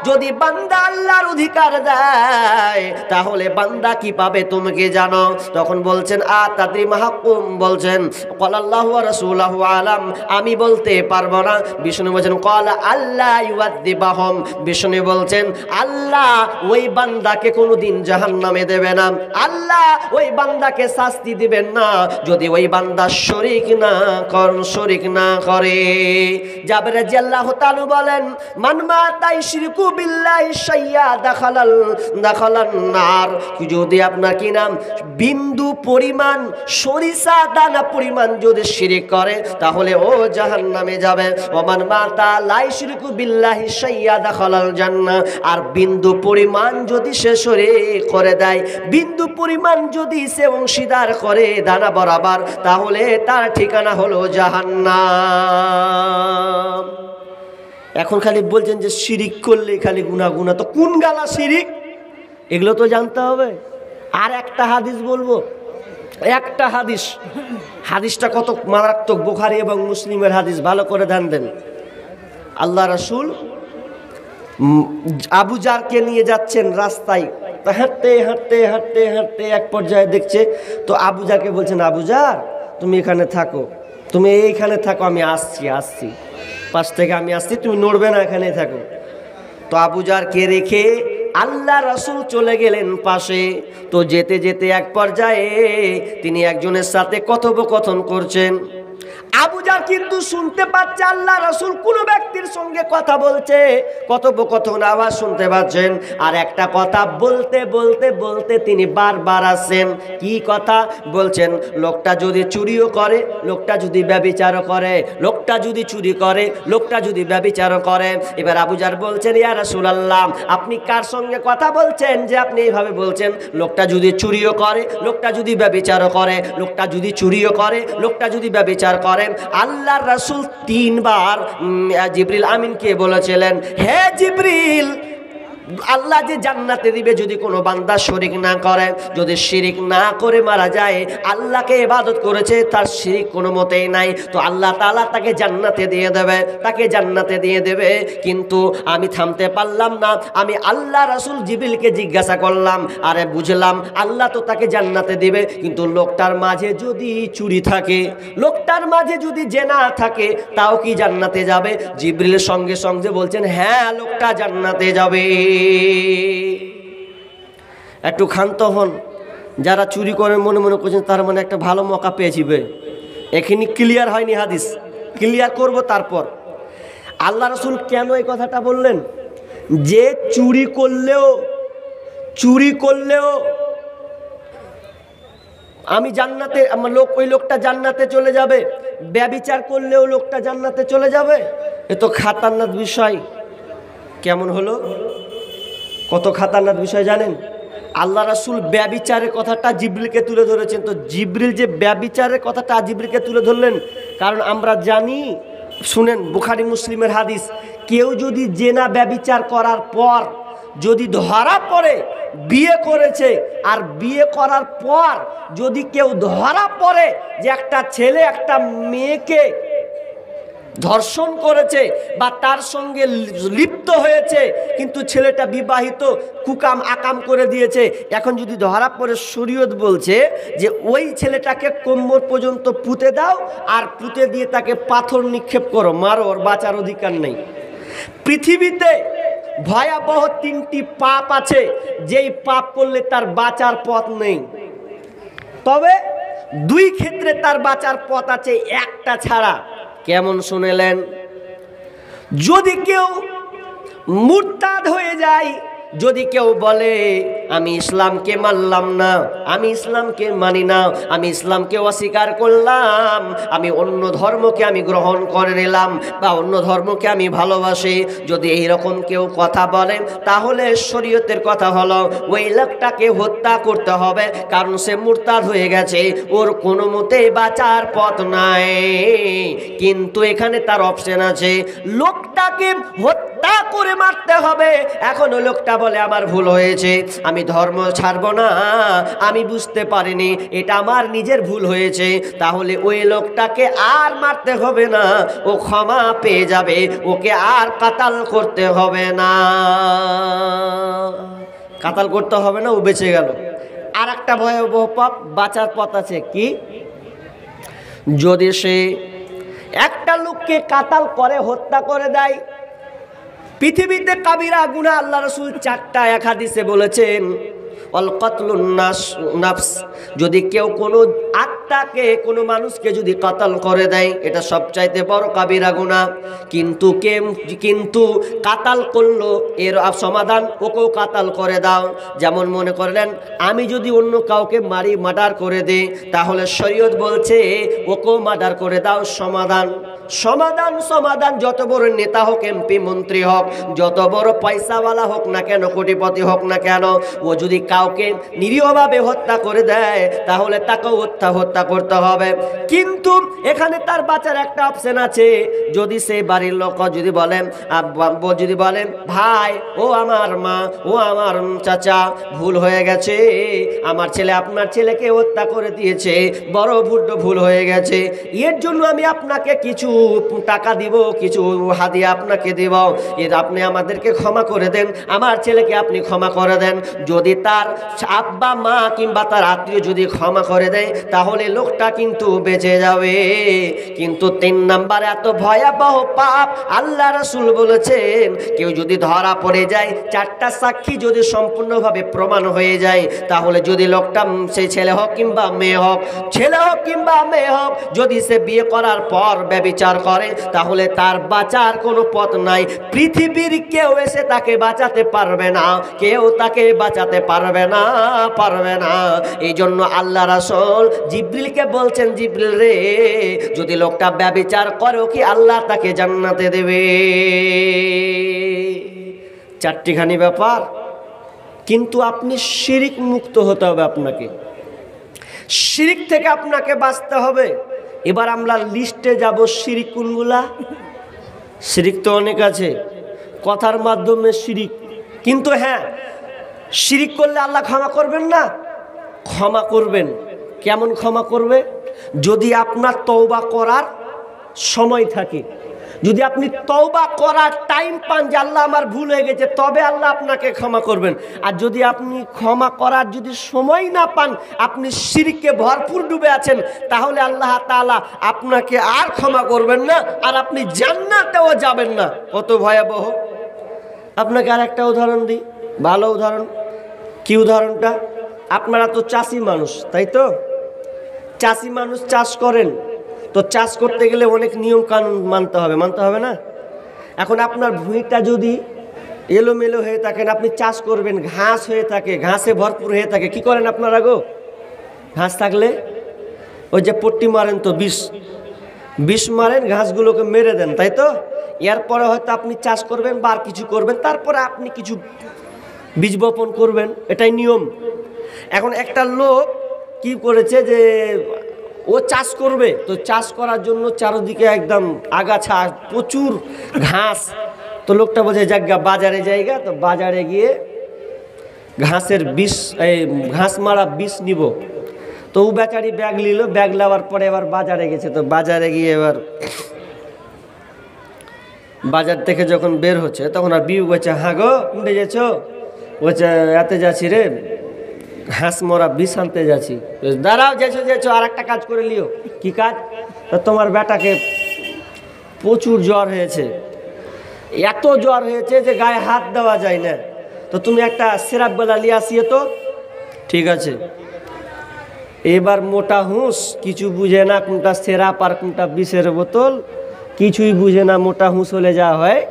যদি বান্দা আল্লাহর অধিকার দেয় তাহলে বান্দা কি পাবে তুমি কি জানো? তখন বলছেন তাদরি মাহকুম, বলছেন ক্বালাল্লাহু ওয়া রাসূলুহু আলাম, আমি বলতে পারবো না। বিষ্ণু বলছেন ক্বালা আল্লাহ ইউআযিবাহুম, বিষ্ণু বলছেন আল্লাহ ওই বান্দাকে কোনোদিন জাহান্নামে দেবে না, আল্লাহ ওই বান্দাকে শাস্তি দিবেন না যদি ওই বান্দা শরীক না করে। জাবের রাদিয়াল্লাহু তাআলা বলেন মান মাতা ইশরিকু বিল্লাহি শাইয়া দাখালান নার, যদি আপনার কি নাম বিন্দু পরিমাণ সরিষা দানা পরিমাণ যদি শিরিক করে তাহলে ও জাহান্নামে যাবে। ওমান মাতা লা ইশরিকু বিল্লাহি শাইয়া দাখালাল জান্নাহ, আর বিন্দু পরিমাণ যদি সে শরীক করে দেয়, বিন্দু পরিমাণ যদি সে অংশীদার করে দানা বরাবর, তাহলে তার ঠিকানা হলো জাহান্নাম। এখন খালি বলছেন যে শিরিক করলে খালি গুনাহ, তো কোন গালা শিরিক এগুলো তো জানতে হবে। আর একটা হাদিস বলবো, একটা হাদিসটা কত মারাত্মক, বুখারী এবং মুসলিমের হাদিস, ভালো করে ধ্যান দেন। আল্লাহ রাসূল আবু জারকে নিয়ে যাচ্ছেন রাস্তায়, হাঁটতে হাঁটতে হাঁটতে হাঁটতে এক পর্যায়ে দেখছে তো আবু জারকে বলছেন আবু জার তুমি এখানে থাকো, তুমি এইখানে থাকো, আমি আসছি পাশ থেকে আমি আসছি, তুমি নড়বে না, এখানে থাকো। তো আবু জারকে রেখে আল্লাহ রাসূল চলে গেলেন পাশে। তো যেতে যেতে এক পর্যায়ে তিনি একজনের সাথে কথোপকথন করছেন। আবু জার কিন্তু শুনতে পাচ্ছে আল্লাহ রাসূল কোন ব্যক্তির সঙ্গে কথা বলছে, কথোপকথন আওয়াজ শুনতে পাচ্ছেন। আর একটা কথা বলতে বলতে বলতে তিনি বারবার আসছেন। কি কথা বলছেন? লোকটা যদি চুরিও করে, লোকটা যদি ব্যভিচারও করে, লোকটা যদি চুরি করে, লোকটা যদি ব্যভিচারও করে। এবার আবু জার বলছেন ইয়া রাসূলুল্লাহ আপনি কার সঙ্গে কথা বলছেন যে আপনি এইভাবে বলছেন? লোকটা যদি চুরিও করে, লোকটা যদি ব্যভিচারও করে, লোকটা যদি চুরিও করে, লোকটা যদি ব্যভিচার করে। আল্লাহর রাসূল 3 বার জিবরিল আমিনকে বলেছিলেন হে জিবরিল, আল্লাহ যে জান্নাতে দিবে যদি কোনো বান্দা শরীক না করে, যদি শিরিক না করে মারা যায়, আল্লাহকে ইবাদত করেছে, তার শিরিক কোনো মতেই নাই, তো আল্লাহ তাআলা তাকে জান্নাতে দিয়ে দেবে। কিন্তু আমি থামতে পারলাম না, আমি আল্লাহ রাসূল জিবরিলকে জিজ্ঞাসা করলাম, আরে বুঝলাম আল্লাহ তো তাকে জান্নাতে দিবে, কিন্তু লোকটার মাঝে যদি চুরি থাকে, লোকটার মাঝে যদি জেনা থাকে, তাও কি জান্নাতে যাবে? জিবরিল সঙ্গে সঙ্গে বলছেন হ্যাঁ লোকটা জান্নাতে যাবে। একটু ক্ষান্ত হন, যারা চুরি করে মনে মনে করছেন তার মানে একটা ভালো মৌকা পেয়েছিবে। এখানে ক্লিয়ার হয়নি, হাদিস ক্লিয়ার করব। তারপর আল্লাহ রাসূল কেন এই কথাটা বললেন যে চুরি করলেও আমি জান্নাতে, আমার ওই লোকটা জান্নাতে চলে যাবে, ব্যভিচার করলেও লোকটা জান্নাতে চলে যাবে? এ তো খাতারনাক বিষয়। কেমন হলো? কত খাতারনাক বিষয় জানেন? আল্লাহ রাসূল ব্যভিচারের কথাটা জিবরিলকে তুলে ধরেছেন। তো জিবরিল যে ব্যভিচারের কথাটা জিবরিলকে তুলে ধরলেন, কারণ আমরা জানি, শুনেন বুখারী মুসলিমের হাদিস, কেউ যদি জেনা ব্যভিচার করার পর যদি ধরা পড়ে বিয়ে করেছে, আর বিয়ে করার পর যদি কেউ ধরা পড়ে যে একটা ছেলে একটা মেয়েকে ধর্ষণ করেছে বা তার সঙ্গে লিপ্ত হয়েছে, কিন্তু ছেলেটা বিবাহিত, কুকাম আকাম করে দিয়েছে, এখন যদি ধরা পড়ে শরীয়ত বলছে যে ওই ছেলেটাকে কোমর পর্যন্ত পুঁতে দাও, আর পুঁতে দিয়ে তাকে পাথর নিক্ষেপ করো, মারো, ওর বাঁচার অধিকার নেই। পৃথিবীতে ভয়াবহ 3টি পাপ আছে যেই পাপ করলে তার বাঁচার পথ নেই, তবে 2 ক্ষেত্রে তার বাঁচার পথ আছে, একটা ছাড়া। কেমন শুনেলেন? যদি কেউ মুরতাদ হয়ে যায়, যদি কেউ বলে আমি ইসলামকে মানলাম না, আমি ইসলামকে মানি না, আমি ইসলামকে অস্বীকার করলাম, আমি অন্য ধর্মকে আমি গ্রহণ করে নিলাম বা অন্য ধর্মকে আমি ভালোবাসি, যদি এইরকম কেউ কথা বলে, তাহলে শরীয়তের কথা হলো ওই লোকটাকে হত্যা করতে হবে, কারণ সে মুরতাদ হয়ে গেছে, ওর কোনো মতেই বাঁচার পথ নাই। কিন্তু এখানে তার অপশন আছে, লোকটাকে হত্যা করে মারতে হবে। এখন ওই লোকটা বলে আমার ভুল হয়েছে, আমি আমি ধর্ম ছাড়বো না, আমি বুঝতে পারিনি, এটা আমার নিজের ভুল হয়েছে, তাহলে ওই লোকটাকে আর মারতে হবে না, ও ক্ষমা পেয়ে যাবে, ওকে আর কাতাল করতে হবে না, কাতাল করতে হবে না, ও বেঁচে গেল। আর একটা ভয়াবহ পাপ বাঁচার পথ আছে, কি? যদি সে একটা লোককে কাতাল করে হত্যা করে দেয়, পৃথিবীতে কাবিরা গুনাহ আল্লাহ রাসূল 4টা এক হাদিসে বলেছেন, অল কাতলুন নাফস, যদি কেউ কোনো আত্মাকে, কোনো মানুষকে যদি কাতাল করে দেয়, এটা সবচাইতে বড় কাবিরা গুনাহ। কিন্তু কাতাল করলো, এর সমাধান ওকেও কাতাল করে দাও। যেমন মনে করলেন আমি যদি অন্য কাউকে মারি, মার্ডার করে দেই, তাহলে শরীয়ত বলছে ওকেও মার্ডার করে দাও। সমাধান সমাধান সমাধান যত বড় নেতা হোক, এমপি মন্ত্রী হোক, যত বড় পয়সাওয়ালা হোক না কেন, কোটিপতি হোক না কেন, ও যদি কাউকে নিরীহভাবে হত্যা করে দেয়, তাহলে তাকেও হত্যা করতে হবে। কিন্তু এখানে তার বাঁচার একটা অপশন আছে। যদি সেই বাড়ির লোক যদি বলেন ভাই, ও আমার মা, ও আমার চাচা, ভুল হয়ে গেছে, আমার ছেলে আপনার ছেলেকে হত্যা করে দিয়েছে, বড় ভুল হয়ে গেছে, এর জন্য আমি আপনাকে কিছু টাকা দিব, কিছু হাদিয়া আপনাকে দেব, এর আপনি আমাদেরকে ক্ষমা করে দেন, আমার ছেলেকে আপনি ক্ষমা করে দেন। যদি তার আব্বা মা কিংবা তার আত্মীয় যদি ক্ষমা করে দেয়, তাহলে লোকটা কিন্তু বেঁচে যাবে। কিন্তু 3 নাম্বার এত ভয়াবহ পাপ, আল্লাহ রাসূল বলেছেন, কেউ যদি ধরা পড়ে যায়, 4টা সাক্ষী যদি সম্পূর্ণভাবে প্রমাণ হয়ে যায়, তাহলে যদি লোকটা সেই ছেলে হোক কিংবা মেয়ে হোক, যদি সে বিয়ে করার পর ব্যভিচার করে, তাহলে তার বাঁচার কোনো পথ নাই। পৃথিবীর কেউ এসে তাকে বাঁচাতে পারবে না, কেউ তাকে বাঁচাতে পারবে না। এই জন্য আল্লাহ রাসূল জিবরিলকে বলছেন, জিবরিল রে, যদি লোকটা ব্যভিচার করে, কি আল্লাহ তাকে জান্নাতে দেবে। 4টিখানি ব্যাপার। কিন্তু আপনি শিরিক মুক্ত হতে হবে, আপনাকে শিরিক থেকে আপনাকে বাঁচতে হবে। এবার আমরা লিস্টে যাব, শিরিক কোনগুলা। শিরিক তো অনেক আছে, কথার মাধ্যমে শিরিক। কিন্তু হ্যাঁ, শিরিক করলে আল্লাহ ক্ষমা করবেন না? ক্ষমা করবেন। কেমন ক্ষমা করবে? যদি আপনার তওবা করার সময় থাকে, যদি আপনি তওবা করার টাইম পান যে আল্লাহ আমার ভুল হয়ে গেছে, তবে আল্লাহ আপনাকে ক্ষমা করবেন। আর যদি আপনি ক্ষমা করার যদি সময় না পান, আপনি শিরকে ভরপুর ডুবে আছেন, তাহলে আল্লাহ তাআলা আপনাকে আর ক্ষমা করবেন না, আর আপনি জান্নাতেও যাবেন না। কত ভয়াবহ! আপনাকে আর একটা উদাহরণ দিই, ভালো উদাহরণ। কি উদাহরণটা? আপনারা তো চাষি মানুষ, তাই তো? চাষি মানুষ চাষ করেন, তো চাষ করতে গেলে অনেক নিয়ম কানুন মানতে হবে না? এখন আপনার ভূমিটা যদি এলোমেলো হয়ে থাকেন, আপনি চাষ করবেন, ঘাস হয়ে থাকে, ঘাসে ভরপুর হয়ে থাকে, কি করেন আপনারা গো? ঘাস থাকলে ওই যে পট্টি মারেন, তো বিষ মারেন, ঘাসগুলোকে মেরে দেন, তাই তো? এরপরে হয়তো আপনি চাষ করবেন বা আর কিছু করবেন, তারপরে আপনি কিছু বীজ বপন করবেন, এটাই নিয়ম। এখন একটা লোক কি করেছে যে ও চাষ করবে, তো চাষ করার জন্য চারদিকে একদম আগাছা, প্রচুর ঘাস। তো লোকটা বলছে জায়গা বাজারে জায়গা, তো বাজারে গিয়ে ঘাসের বিষ, এই ঘাস মারা বিষ নিব। তো ও বেচারি ব্যাগ নিল, ব্যাগ নেওয়ার পরে এবার বাজারে গেছে। তো বাজারে গিয়ে এবার বাজার থেকে যখন বের হচ্ছে, তখন আর বিউ বলছে, হ্যাঁ গো উঠে যাচ্ছ? বলছে এতে যাচ্ছি রে, ঘাস মরা বিষ আনতে যাচ্ছি। দাঁড়াও, যেছো আর একটা কাজ করে লিও। কি কাজ? তোমার বেটাকে প্রচুর জ্বর হয়েছে, এত জ্বর হয়েছে যে গায়ে হাত দেওয়া যায় না, তো তুমি একটা সিরাপ বেলা লিয়ে আসিয়ে তো। ঠিক আছে। এবার মোটা হুঁস কিছু বুঝে না, কোনটা সিরাপ আর কোনটা বিষের বোতল, কিছুই বুঝে না, মোটা হুঁস হলে যা হয়।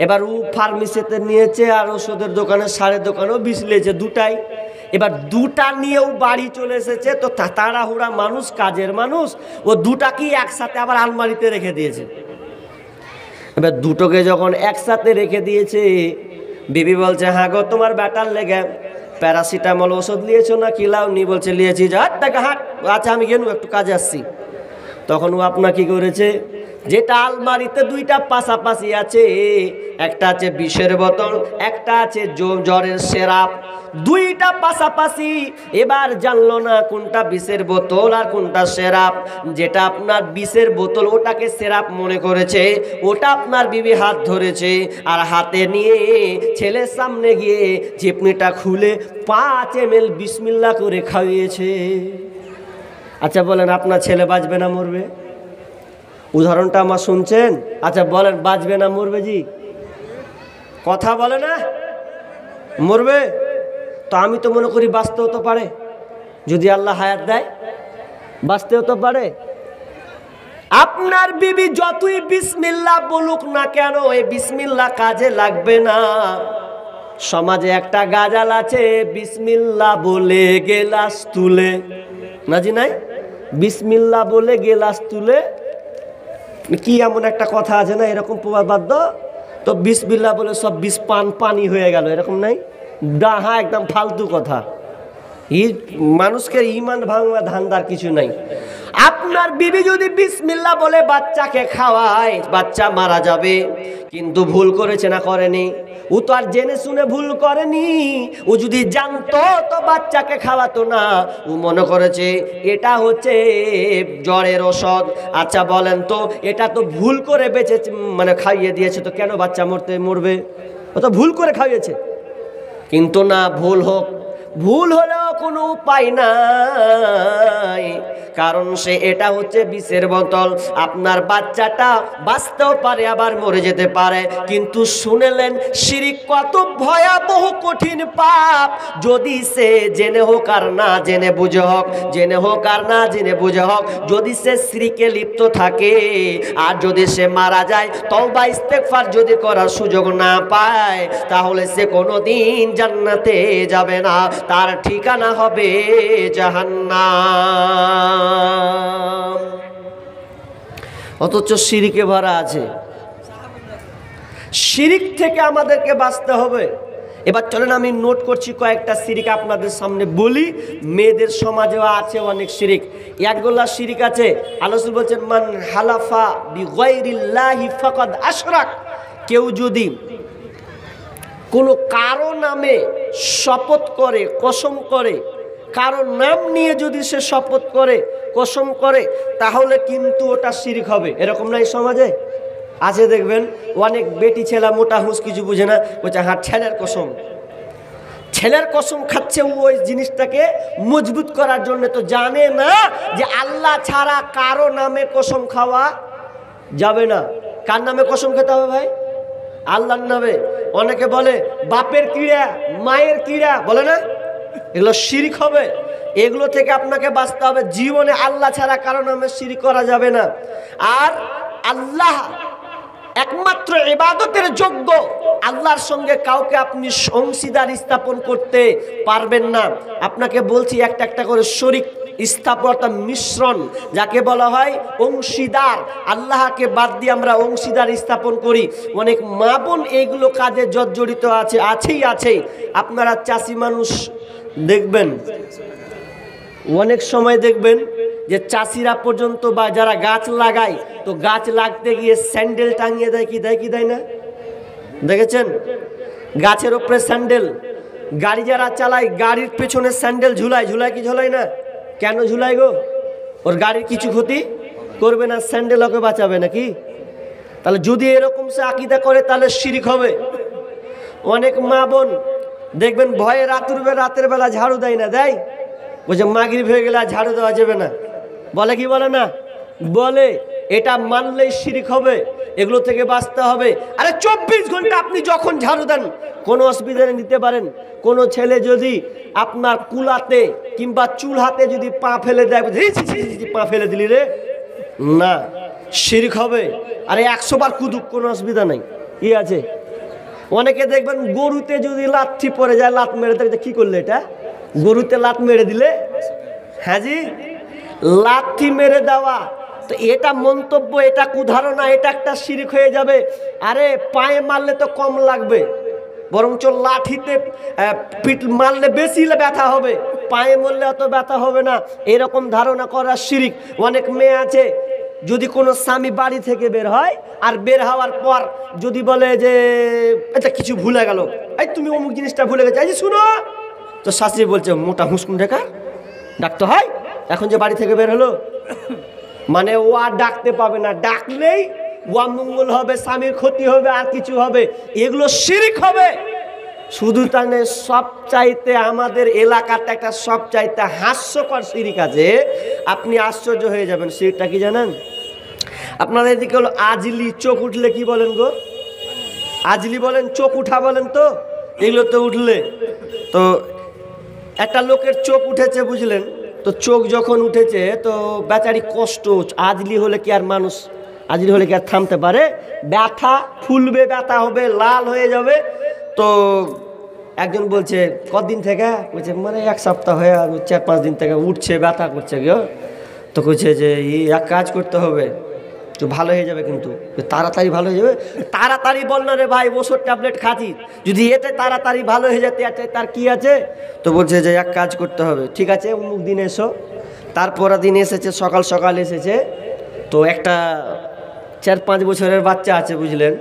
এবার ও ফার্মেসিতে নিয়েছে, আর ওষুধের দোকানে, সারের দোকানেও বিষ নিয়েছে, দুটাই। এবার দুটা নিয়েও বাড়ি চলে এসেছে। তো তাড়াহুড়া মানুষ, কাজের মানুষ, ও দুটাকেই একসাথে আবার আলমারিতে রেখে দিয়েছে। এবার দুটোকে যখন একসাথে রেখে দিয়েছে, বিবি বলছে, হ্যাঁ গো তোমার ব্যাটার লেগে প্যারাসিটামল ওষুধ নিয়েছো না কি লাওনি? বলছে নিয়েছি। যা টাকা হাট, আচ্ছা আমি গেলু, একটু কাজে আসছি। তখন ও আপনার কি করেছে, যেটা আলমারিতে দুইটা পাশাপাশি আছে, একটা আছে বিষের বোতল, একটা আছে জ্বরের সিরাপ, দুইটা পাশাপাশি। এবার জানলো না কোনটা বিষের বোতল আর কোনটা সিরাপ। যেটা আপনার বিষের বোতল ওটাকে সিরাপ মনে করেছে, ওটা আপনার বিবি হাত ধরেছে, আর হাতে নিয়ে ছেলের সামনে গিয়ে ঝিপনিটা খুলে 5 ml বিসমিল্লাহ করে খাইয়েছে। আচ্ছা বলেন, আপনার ছেলে বাঁচবে না মরবে? উদাহরণটা আমার শুনছেন? আচ্ছা বলেন, বাঁচবে না মরবে? জি, কথা বলে না, মরবে। তো আমি তো মনে করি বাঁচতেও তো পারে, যদি আল্লাহ হায়াত দেয় বাঁচতেও তো পারে। আপনার বিবি যতই বিসমিল্লাহ বলুক না কেন, এই বিসমিল্লাহ কাজে লাগবে না। সমাজে একটা গাজাল আছে, বিসমিল্লাহ বলে গেলাস তুলে, না জি নাই, বিসমিল্লাহ বলে গেলাস তুলে, কি এমন একটা কথা আছে না, এরকম প্রবাদ, তো বিসমিল্লাহ বলে সব বিষ পানি হয়ে গেল, এরকম নাই? ডাহা একদম ফালতু কথা। মানুষকে ইমান ভাঙা ধান্দার কিছু নাই। আপনার বিবি যদি বিসমিল্লাহ বলে বাচ্চাকে খাওয়ায়, বাচ্চা মারা যাবে, কিন্তু ভুল করেছে না করেনি? ও তো আর জেনে শুনে ভুল করেনি। ও যদি জানতো তো বাচ্চাকে খাওয়াতো না। ও মনে করেছে এটা হচ্ছে জ্বরের ওষুধ। আচ্ছা বলেন তো, এটা তো ভুল করে বেঁচে মানে খাইয়ে দিয়েছে, তো কেন বাচ্চা মরবে? ও তো ভুল করে খাইয়েছে। কিন্তু না, ভুল হলেও কোনো উপায় নাই, কারণ সে এটা হচ্ছে বিষের বোতল। আপনার বাচ্চাটা বাঁচতেও পারে আবার মরে যেতে পারে। কিন্তু শুনেলেন শিরিক কত ভয়াবহ কঠিন পাপ। যদি সে জেনে হোক আর না জেনে বুঝে হোক, জেনে হোক আর না জেনে বুঝে হোক, যদি সে শিরিকে লিপ্ত থাকে আর যদি সে মারা যায়, তওবা ইস্তেগফার যদি করার সুযোগ না পায়, তাহলে সে কোনোদিন জান্নাতে যাবে না, তার ঠিকানা হবে জাহান্নাম। অথচ শিরিকে ভরা আছে। শিরিক থেকে আমাদেরকে বাঁচতে হবে। এবার চলেন আমি নোট করছি কয়েকটা শিরিক আপনাদের সামনে বলি। মেয়েদের সমাজেও আছে অনেক শিরিক। একগোল্লা শিরিক আছে। আল্লাহ রাসূল বলছেন, মান হালাফা বিগাইরিল্লাহি ফাকাদ আশরাক। কেউ যদি কোনো কারো নামে শপথ করে, কসম করে, কারো নাম নিয়ে যদি সে শপথ করে, কসম করে, তাহলে কিন্তু ওটা শিরিক হবে। এরকম না এই সমাজে আছে, দেখবেন অনেক বেটি ছেলে মোটা হুঁস কিছু বুঝে না, বলছে হ্যাঁ ছেলের কসম খাচ্ছে ওই জিনিসটাকে মজবুত করার জন্য। তো জানে না যে আল্লাহ ছাড়া কারো নামে কসম খাওয়া যাবে না। কার নামে কসম খেতে হবে ভাই? আল্লাহর নামে। অনেকে বলে বাপের কিড়া, মায়ের কিড়া, বলে না, এগুলো শিরিক হবে। এগুলো থেকে আপনাকে বাঁচতে হবে। জীবনে আল্লাহ ছাড়া কারো নামে শিরিক করা যাবে না। আর আল্লাহ একমাত্র ইবাদতের যোগ্য, আল্লাহর সঙ্গে কাউকে আপনি অংশীদার স্থাপন করতে পারবেন না। আপনাকে বলছি একটা একটা করে শরীক স্থাপনতা মিশ্রণ, যাকে বলা হয় অংশীদার। আল্লাহকে বাদ দিয়ে আমরা অংশীদার স্থাপন করি। অনেক মা বোন এইগুলো কাজে জর্জরিত আছেই। আপনারা চাষি মানুষ দেখবেন, অনেক সময় দেখবেন যে চাষিরা পর্যন্ত বা যারা গাছ লাগায়, তো গাছ লাগতে গিয়ে স্যান্ডেল টাঙিয়ে দেয়, কি দেয় না? দেখেছেন? গাছের ওপরে স্যান্ডেল। গাড়ি যারা চালায় গাড়ির পেছনে স্যান্ডেল ঝুলায় কি ঝুলায় না? কেন ঝুলায় গো? ওর গাড়ির কিছু ক্ষতি করবে না, স্যান্ডেল ওকে বাঁচাবে নাকি? তাহলে যদি এরকম সে আকীদা করে তাহলে শিরিক হবে। অনেক মা বোন দেখবেন ভয়ে রাতের বেলা ঝাড়ু দেয় না, দেয়, বলছে মাগরিব হয়ে গেলে আর ঝাড়ু দেওয়া যাবে না, বলে কি বলে না? বলে। এটা মানলেই শিরিক হবে। এগুলো থেকে বাঁচতে হবে। আরে 24 ঘন্টা আপনি যখন ঝাড়ু দেন কোনো অসুবিধা নিতে পারেন। কোনো ছেলে যদি আপনার কুলাতে কিংবা চুল হাতে যদি পা ফেলে দেয়, পা ফেলে দিলি রে, না, শিরিক হবে। আরে 100 বার কুদুক, কোনো অসুবিধা নাই, কি আছে? অনেকে দেখবেন গরুতে যদি লাথি পড়ে যায়, লাত মেরে দেয়, কি করলে এটা? গরুতে লাত মেরে দিলে, হ্যাঁ জি, লাথি মেরে দেওয়া। তো এটা মন্তব্য, এটা কুধারণা, এটা একটা শিরিক হয়ে যাবে। আরে পায়ে মারলে তো কম লাগবে, বরঞ্চ লাঠিতে পিঠ মারলে বেশি ব্যথা হবে, পায়ে মারলে অত ব্যথা হবে না, এরকম ধারণা করা শিরিক। অনেক মেয়ে আছে যদি কোনো স্বামী বাড়ি থেকে বের হয় আর বের হওয়ার পর যদি বলে যে এটা কিছু ভুলে গেল, এই তুমি অমুক জিনিসটা ভুলে গেছো, এই যে শুনো, তো শাশুড়ি বলছে মোটা হুঁসকুন রেখা ডাকতে হয়, এখন যে বাড়ি থেকে বের হলো, মানে ও আর ডাকতে পাবে না, ডাকলেই ও অমঙ্গল হবে, স্বামীর ক্ষতি হবে, আর কিছু হবে, এগুলো শিরক হবে। শুধু তাই নয়, সবচাইতে আমাদের এলাকাতে একটা সবচাইতে হাস্যকর শিরক আছে, আপনি আশ্চর্য হয়ে যাবেন। শিরকটা কি জানেন? আপনাদের এদিকে হলো আজলি, চোখ উঠলে কি বলেন গো? আজলি বলেন, চোখ উঠা বলেন, তো এগুলো তো উঠলে তো একটা লোকের চোখ উঠেছে বুঝলেন, তো চোখ যখন উঠেছে তো বেচারি কষ্ট, আজলি হলে কি আর মানুষ, আজলি হলে কি আর থামতে পারে? ব্যথা ফুলবে, ব্যথা হবে, লাল হয়ে যাবে। তো একজন বলছে কতদিন থেকে? বলছে মানে এক সপ্তাহ হয়ে, 4-5 দিন থেকে উঠছে, ব্যথা করছে গো। তো বলছে যে এক কাজ করতে হবে, তো ভালো হয়ে যাবে, কিন্তু তাড়াতাড়ি ভালো হয়ে যাবে। তাড়াতাড়ি বল না রে ভাই, ওষুধ ট্যাবলেট খাচ্ছি, যদি এতে তাড়াতাড়ি ভালো হয়ে যেতে আছে তার কি আছে? তো বলছে যে এক কাজ করতে হবে, ঠিক আছে অমুক দিন এসো। তারপরের দিন এসেছে, সকাল সকাল এসেছে, তো একটা 4-5 বছরের বাচ্চা আছে বুঝলেন,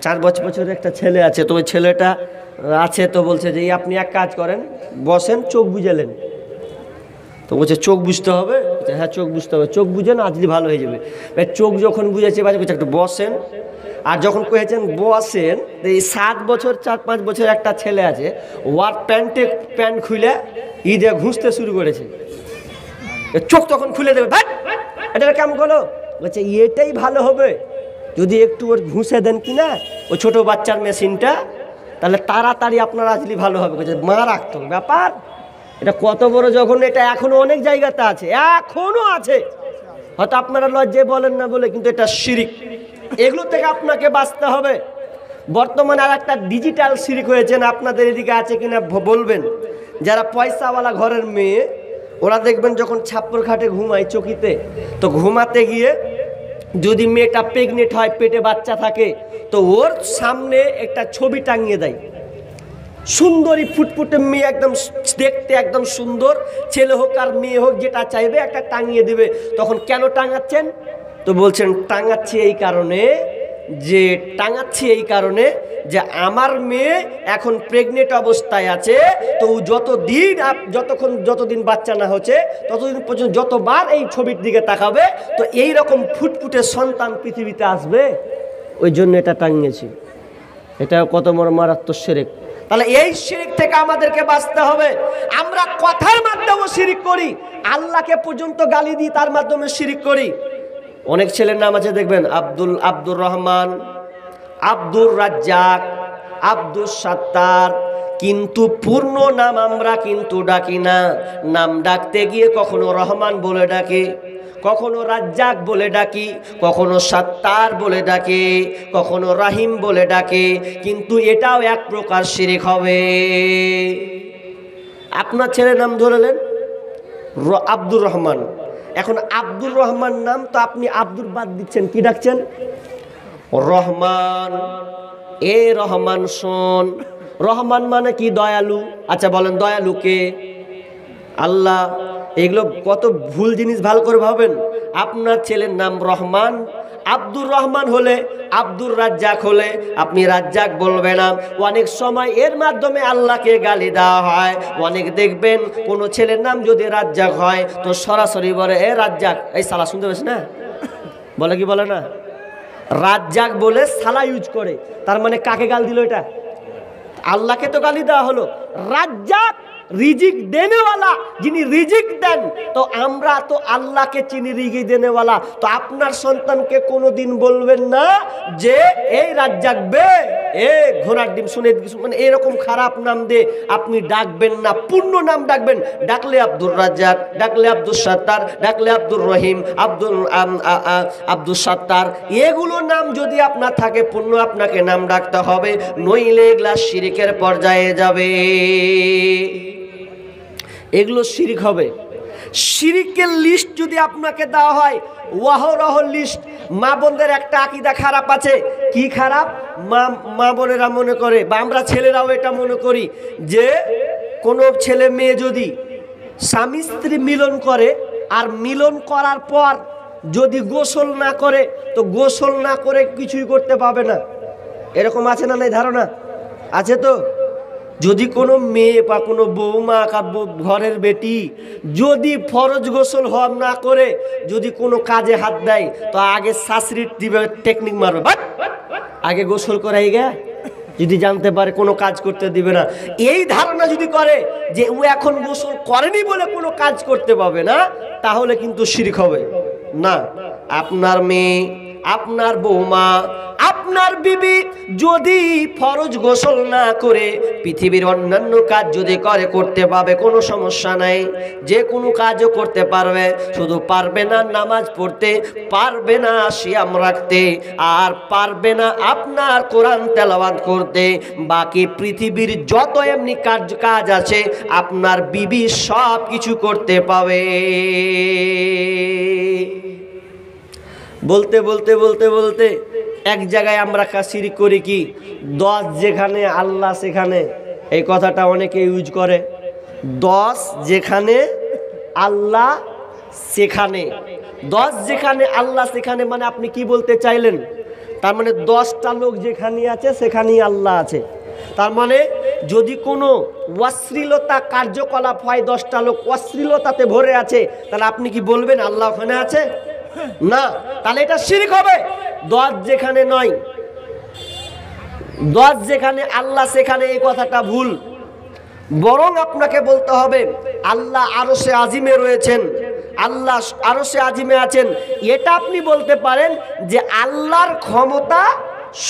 4 বছরের একটা ছেলে আছে। তো ওই ছেলেটা আছে, তো বলছে যে আপনি এক কাজ করেন, বসেন, চোখ বুঝালেন। তো বলছে চোখ বুঝতে হবে? হ্যাঁ চোখ বুঝতে হবে, চোখ বুঝেন আজলি ভালো হয়ে যাবে। চোখ যখন বুঝেছে বাজে বলছে একটু বসেন, আর যখন কয়েছেন বসেন, এই 7 বছর 4-5 বছর একটা ছেলে আছে, ওয়ার প্যান্ট খুলে ঈদে ঘুষতে শুরু করেছে, চোখ তখন খুলে দেবে, এটা কেমন করলো? বলছে এটাই ভালো হবে, যদি একটু ওর ঘুষে দেন কিনা ওই ছোটো বাচ্চার মেশিনটা, তাহলে তাড়াতাড়ি আপনার আজলি ভালো হবে। বলছে মারাত্মক ব্যাপার, এটা কত বড় যখন, এটা এখনো অনেক জায়গাতে আছে, এখনো আছে, হয়তো আপনারা লজ্জায় বলেন না বলে, কিন্তু এটা শিরিক। এগুলো থেকে আপনাকে বাঁচতে হবে। বর্তমানে আর একটা ডিজিটাল শিরিক হয়েছে, না আপনাদের এদিকে আছে কিনা বলবেন। যারা পয়সাওয়ালা ঘরের মেয়ে, ওরা দেখবেন যখন ছাপ্পর খাটে ঘুমায় চকিতে, তো ঘুমাতে গিয়ে যদি মেয়েটা প্রেগনেন্ট হয়, পেটে বাচ্চা থাকে, তো ওর সামনে একটা ছবি টাঙিয়ে দেয়, সুন্দরী ফুটফুটে মেয়ে, একদম দেখতে একদম সুন্দর, ছেলে হোক আর মেয়ে হোক যেটা চাইবে একটা টাঙিয়ে দেবে। তখন কেন টাঙাচ্ছেন? তো বলছেন টাঙাচ্ছি এই কারণে যে আমার মেয়ে এখন প্রেগনেন্ট অবস্থায় আছে, তো যতদিন বাচ্চা না হচ্ছে ততদিন পর্যন্ত যতবার এই ছবির দিকে তাকাবে, তো এই রকম ফুটফুটে সন্তান পৃথিবীতে আসবে, ওই জন্য এটা টাঙিয়েছি। এটা কত বড় মারাত্মক শিরক। তাহলে এই শিরক থেকে আমাদেরকে বাঁচতে হবে। আমরা কথার মাধ্যমে শিরক করি, আল্লাহকে পর্যন্ত গালি দিই, তার মাধ্যমে শিরক করি। অনেক ছেলের নাম আছে দেখবেন, আব্দুর রহমান, আব্দুর রাজ্জাক, আব্দুল সাত্তার, কিন্তু পূর্ণ নাম আমরা কিন্তু ডাকি না। নাম ডাকতে গিয়ে কখনো রহমান বলে ডাকি, কখনো রাজ্জাক বলে ডাকি, কখনো সাত্তার বলে ডাকে, কখনো রাহিম বলে ডাকে, কিন্তু এটাও এক প্রকার শিরক হবে। আপনার ছেলের নাম ধরলেন আব্দুর রহমান, এখন আব্দুর রহমান নাম, তো আপনি আব্দুর বাদ দিচ্ছেন, কি ডাকছেন? রহমান। এ রহমান শোন, রহমান মানে কি? দয়ালু। আচ্ছা বলেন দয়ালু কে? আল্লাহ। এগুলো কত ভুল জিনিস, ভালো করে ভাবেন। আপনার ছেলের নাম রহমান, আব্দুর রহমান হলে, আব্দুর রাজ্জাক হলে আপনি রাজ্জাক বলবে না। অনেক সময় এর মাধ্যমে আল্লাহকে গালি দেওয়া হয়। অনেক দেখবেন কোনো ছেলের নাম যদি রাজ্জাক হয়, তো সরাসরি বলে এ রাজ্জাক, এই সালা শুনতে পাচ্ছি না, বলে কি বলে না? রাজ্জাক বলে সালা ইউজ করে, তার মানে কাকে গাল দিল? এটা আল্লাহকে তো গালি দেওয়া হলো। রাজ্জাক রিজিক দেনেওয়ালা, যিনি রিজিক দেন, তো আমরা তো আল্লাহকে চিনি রিজিক দেনেওয়ালা। তো আপনার সন্তানকে কোনোদিন বলবেন না যে এই রাজ্জাক বে, এ ঘোড়ার ডিম শুনে, মানে এরকম খারাপ নাম দিয়ে আপনি ডাকবেন না, পূর্ণ নাম ডাকবেন। ডাকলে আব্দুর রাজ্জাক, ডাকলে আব্দুল সাত্তার, ডাকলে আব্দুর রহিম, আব্দুল সাত্তার, এগুলো নাম যদি আপনার থাকে পূর্ণ আপনাকে নাম ডাকতে হবে, নইলে এগুলা শিরকের পর্যায়ে যাবে, এগুলো শিরক হবে। শিরকের লিস্ট যদি আপনাকে দেওয়া হয়, ওয়াহরহ লিস্ট। মা বোনদের একটা আকীদা খারাপ আছে। কি খারাপ? মা বোনেরা মনে করে, বা আমরা ছেলেরাও এটা মনে করি, যে কোনো ছেলে মেয়ে যদি স্বামী স্ত্রী মিলন করে, আর মিলন করার পর যদি গোসল না করে তো গোসল না করে কিছুই করতে পাবে না, এরকম আছে না নাই ধারণা? আছে তো? যদি কোনো মেয়ে বা কোনো বৌমা ঘরের বেটি যদি ফরজ গোসল হওয়া না করে যদি কোনো কাজে হাত দেয় তো আগে শাশুড়ির দিবে টেকনিক মারবে, আগে গোসল করাই গে, যদি জানতে পারে কোনো কাজ করতে দিবে না। এই ধারণা যদি করে যে ও এখন গোসল করেনি বলে কোনো কাজ করতে পাবে না, তাহলে কিন্তু শিরক হবে না। আপনার মেয়ে, আপনার বৌমা, আপনার বিবি যদি ফরজ গোসল না করে পৃথিবীর অন্যান্য কাজ যদি করতে পারবে, কোনো সমস্যা নাই, যে কোনো কাজও করতে পারবে, শুধু পারবে না নামাজ পড়তে, পারবে না সিয়াম রাখতে, আর পারবে না আপনার কোরআন তেলাওয়াত করতে। বাকি পৃথিবীর যত এমনি কাজ আছে আপনার বিবি সব কিছু করতে পাবে। বলতে বলতে বলতে বলতে এক জায়গায় আমরা শিরক করি কি, 10 যেখানে আল্লাহ সেখানে, এই কথাটা অনেকে ইউজ করে। 10 যেখানে আল্লাহ সেখানে, 10 যেখানে আল্লাহ সেখানে মানে আপনি কি বলতে চাইলেন? তার মানে 10টা লোক যেখানে আছে সেখানেই আল্লাহ আছে। তার মানে যদি কোনো অশ্লীলতা কার্যকলাপ হয়, 10টা লোক অশ্লীলতাতে ভরে আছে, তাহলে আপনি কি বলবেন আল্লাহ ওখানে আছে? না, তাহলে এটা শিরক হবে। 10 যেখানে নয়, 10 যেখানে আল্লাহ সেখানে, এই কথাটা ভুল। বরং আপনাকে বলতে হবে আল্লাহ আরশে আজিমে রয়েছেন, আল্লাহ আরশে আজিমে আছেন। এটা আপনি বলতে পারেন যে আল্লাহর ক্ষমতা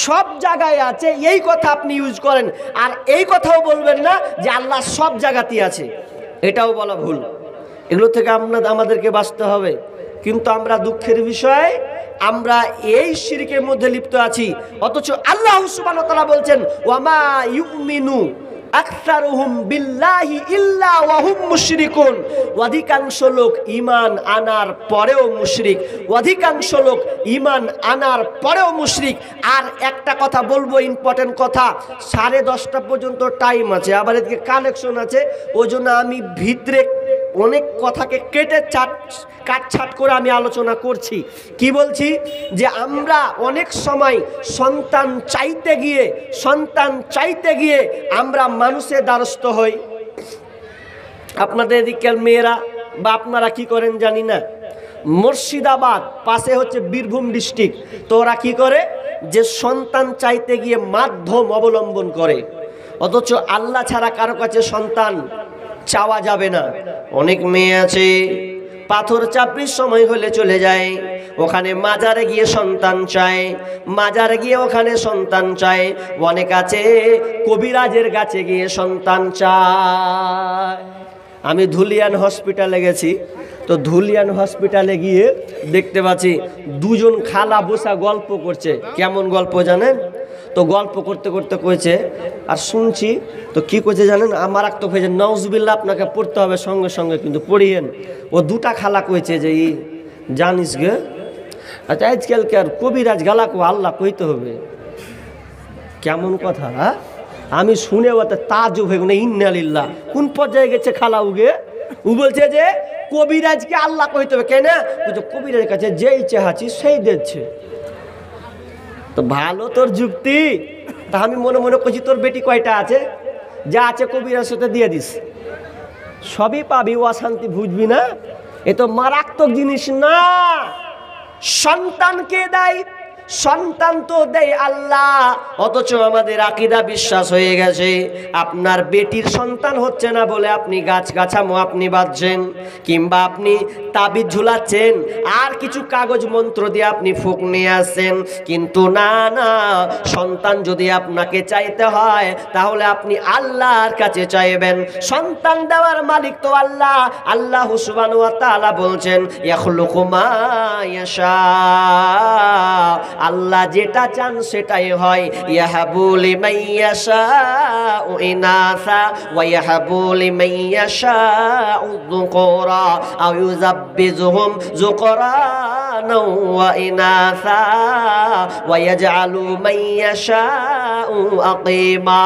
সব জায়গায় আছে, এই কথা আপনি ইউজ করেন। আর এই কথাও বলবেন না যে আল্লাহ সব জায়গাতেই আছে, এটাও বলা ভুল। এগুলো থেকে আমাদেরকে বাঁচতে হবে। কিন্তু আমরা দুঃখের বিষয়, আমরা এই শিরকের মধ্যে লিপ্ত আছি, অথচ আল্লাহ সুবহানাহু ওয়া তাআলা বলছেন ওয়ামা ইউমিনু আকসারুহুম বিল্লাহি ইল্লা ওয়া হুম মুশরিকুন। অধিকাংশ লোক ঈমান আনার পরেও মুশরিক, অধিকাংশ লোক ঈমান আনার পরেও মুশরিক। আর একটা কথা বলবো, ইম্পর্টেন্ট কথা, 10:30 পর্যন্ত টাইম আছে, আবার এদিকে কালেকশন আছে, ওই জন্য আমি ভিতরে অনেক কথাকে কেটে কাটছাট করে আমি আলোচনা করছি। কি বলছি? যে আমরা অনেক সময় সন্তান চাইতে গিয়ে আমরা মানুষের দ্বারস্থ হই। আপনাদের এদিকের মেয়েরা বা আপনারা কি করেন জানি না, মুর্শিদাবাদ পাশে হচ্ছে বীরভূম ডিস্ট্রিক্ট, তো ওরা কি করে যে সন্তান চাইতে গিয়ে মাধ্যম অবলম্বন করে, অথচ আল্লাহ ছাড়া কারো কাছে সন্তান চাওয়া যাবে না। অনেক মেয়ে আছে পাথর চাপড়ির সময় হলে চলে যায়, ওখানে মাজারে গিয়ে সন্তান চায়, মাজারে গিয়ে ওখানে সন্তান চায়। অনেক আছে কবিরাজের কাছে গিয়ে সন্তান চায়। আমি ধুলিয়ান হসপিটালে গেছি, তো ধুলিয়ান হসপিটালে গিয়ে দেখতে পাচ্ছি দুজন খালা বসা গল্প করছে। কেমন গল্প জানেন? তো গল্প করতে করতে কয়েছে, আর শুনছি তো কি করেছে জানেন, আমার তো হয়েছে নাউজুবিল্লাহ, আপনাকে পড়তে হবে সঙ্গে সঙ্গে, কিন্তু পড়িয়েন। ও দুটা খালা কয়েছে যে জানিস গে, আচ্ছা আজকালকার কবিরাজ গালাকে আল্লাহ কইতে হবে, কেমন কথা? আমি শুনে ওতে তাজুব হয়ে গেল, ইন্নালিল্লাহ, কোন পর্যায়ে গেছে খালা উগে? ও বলছে যে কবিরাজকে আল্লাহ কইতে হবে। কেন? কবিরাজের কাছে যেই চাহাচ্ছি সেই দিচ্ছে। তো ভালো তোর যুক্তি, তা আমি মনে মনে করছি তোর বেটি কয়টা আছে, যা আছে কবিরাজ সাথে দিয়ে দিস, সবই পাবি, অশান্তি বুঝবি না। এ তো মারাত্মক জিনিস না। সন্তানকে দেয়, সন্তান তো দেয় আল্লাহ, অথচ আমাদের আকীদা বিশ্বাস হয়ে গেছে আপনার বেটির সন্তান হচ্ছে না বলে আপনি গাছগাছামো আপনি বাঁধছেন, কিংবা আপনি তাবিজ ঝুলাচ্ছেন, আর কিছু কাগজ মন্ত্র দিয়ে আপনি ফুক নিয়ে আসছেন। কিন্তু না না, সন্তান যদি আপনাকে চাইতে হয় তাহলে আপনি আল্লাহর কাছে চাইবেন। সন্তান দেওয়ার মালিক তো আল্লাহ। আল্লাহ সুবহানাহু ওয়া তাআলা বলছেন ইয়াখলুকু মা ইয়াশা, আল্লাহ যেটা চান সেটাই হয়। ইয়াহাবু লিমান ইয়াশাউ ইনাসা ওয়া ইয়াহাবু লিমান ইয়াশাউ যুকুরা আও ইউযাব্বিজুহুম যুকুরা যুকরানা ওয়া ইনাসা ওয়া ইয়াজআলু মান ইয়াশাউ আকিমা।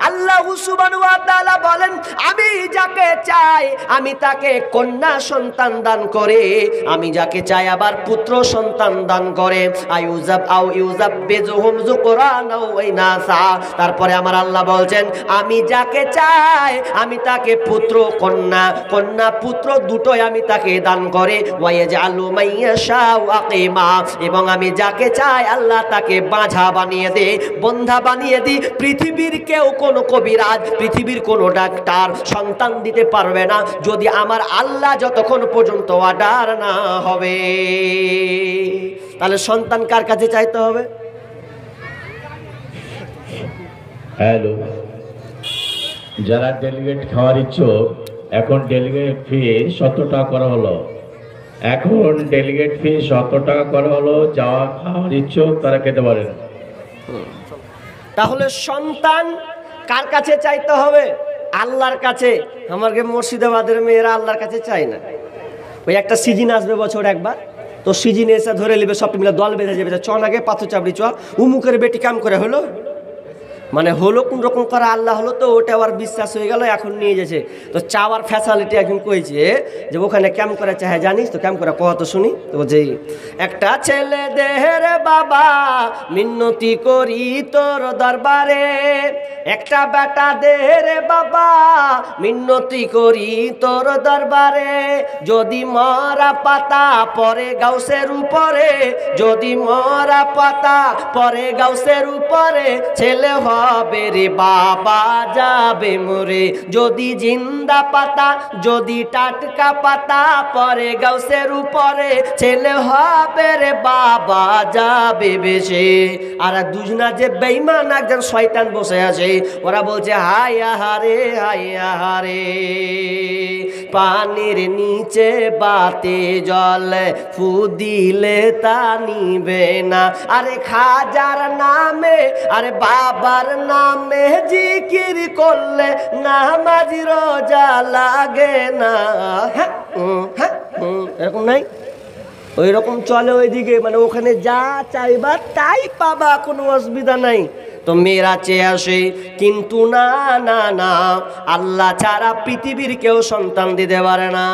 আল্লাহ সুবহানাহু ওয়া তাআলা বলেন, আমি যাকে চাই আমি তাকে কন্যা সন্তান দান করে, আমি যাকে চাই আবার পুত্র সন্তান দান করে। ইউযাব্বিজুহুম যুকরানা ওয়া ইনাসা। তারপরে আমার আল্লাহ বলছেন, আমি যাকে চাই আমি তাকে পুত্র কন্যা, কন্যা পুত্র দুটোই আমি তাকে দান করে। ওয়া ইয়াজআলু মান ইয়াশাউ আকিমা। এবং আমি যাকে চাই আল্লাহ তাকে বাঁঝা বানিয়ে দে, বন্ধা বানিয়ে দি। পৃথিবীর কেউ কোনো কবিরাজ, পৃথিবীর কোনো ডাক্তার সন্তান দিতে পারবে না যদি আমার আল্লাহ যতক্ষণ পর্যন্ত অর্ডার না হবে। তাহলে সন্তান কার কাছে চাইতে হবে? হ্যালো, যারা ডেলিগেট খাওয়ার ইচ্ছুক, এখন ডেলিগেট ফি 70 টাকা করা হলো। এখন ডেলিগেট ফি 70 টাকা করা হলো। যাওয়া খাওয়ার ইচ্ছুক তারা খেতে পারেন। তাহলে সন্তান কার কাছে চাইতে হবে? আল্লাহর কাছে। আমাকে মুর্শিদাবাদের মেয়েরা আল্লাহর কাছে চায় না। ওই একটা সিজন আসবে বছর একবার, তো সিজনে এসে ধরে নেবে, সব মিলে দল বেঁধে যাবে, চন আগে পাথর চাপড়ি চ উমুকের বেটি কাম করে হলো, মানে হলো কোন রকম করে আল্লাহ হলো, তো ওটা আবার বিশ্বাস হয়ে গেল, এখন নিয়ে যাচ্ছে। তো চাওয়ার ফ্যাসিলিটি এখন কইছে যে ওখানে কেমন করে চাহে জানিস তো, কেমন করে কহ তো শুনি। তো যে একটা ছেলে দেহের বাবা মিন্নতি করি তোর দরবারে, একটা বেটা দেহের বাবা মিন্নতি করি তোর দরবারে, যদি মরা পাতা পরে গাউসের উপরে, যদি মরা পাতা পরে গাউসের উপরে, ছেলে হবে রে বাবা যাবে মরে, যদি জিন্দা পাতা যদি টাটকা পাতা পরে গাউসের উপরে, ছেলে হবে রে বাবা যাবে বেশে। আর দুজনা যে বেঈমান একজন শয়তান বসে আছে, ওরা বলছে হায় হারে হায় হারে, পানির নিচে বাতে জল ফু দিলে তা নিবে না, আরে খাজার নামে আরে বাবার নামে জিকির করলে নামাজ রোজা লাগে না। এরকম নাই? ওই রকম চলে ওইদিকে, মানে ওখানে যা চাইবা তাই পাবা, কোনো অসুবিধা নাই। তো মেয়েরা চেয়ে আসে, কিন্তু না না না, আল্লাহ ছাড়া পৃথিবীর কেউ সন্তান দিতে পারে না।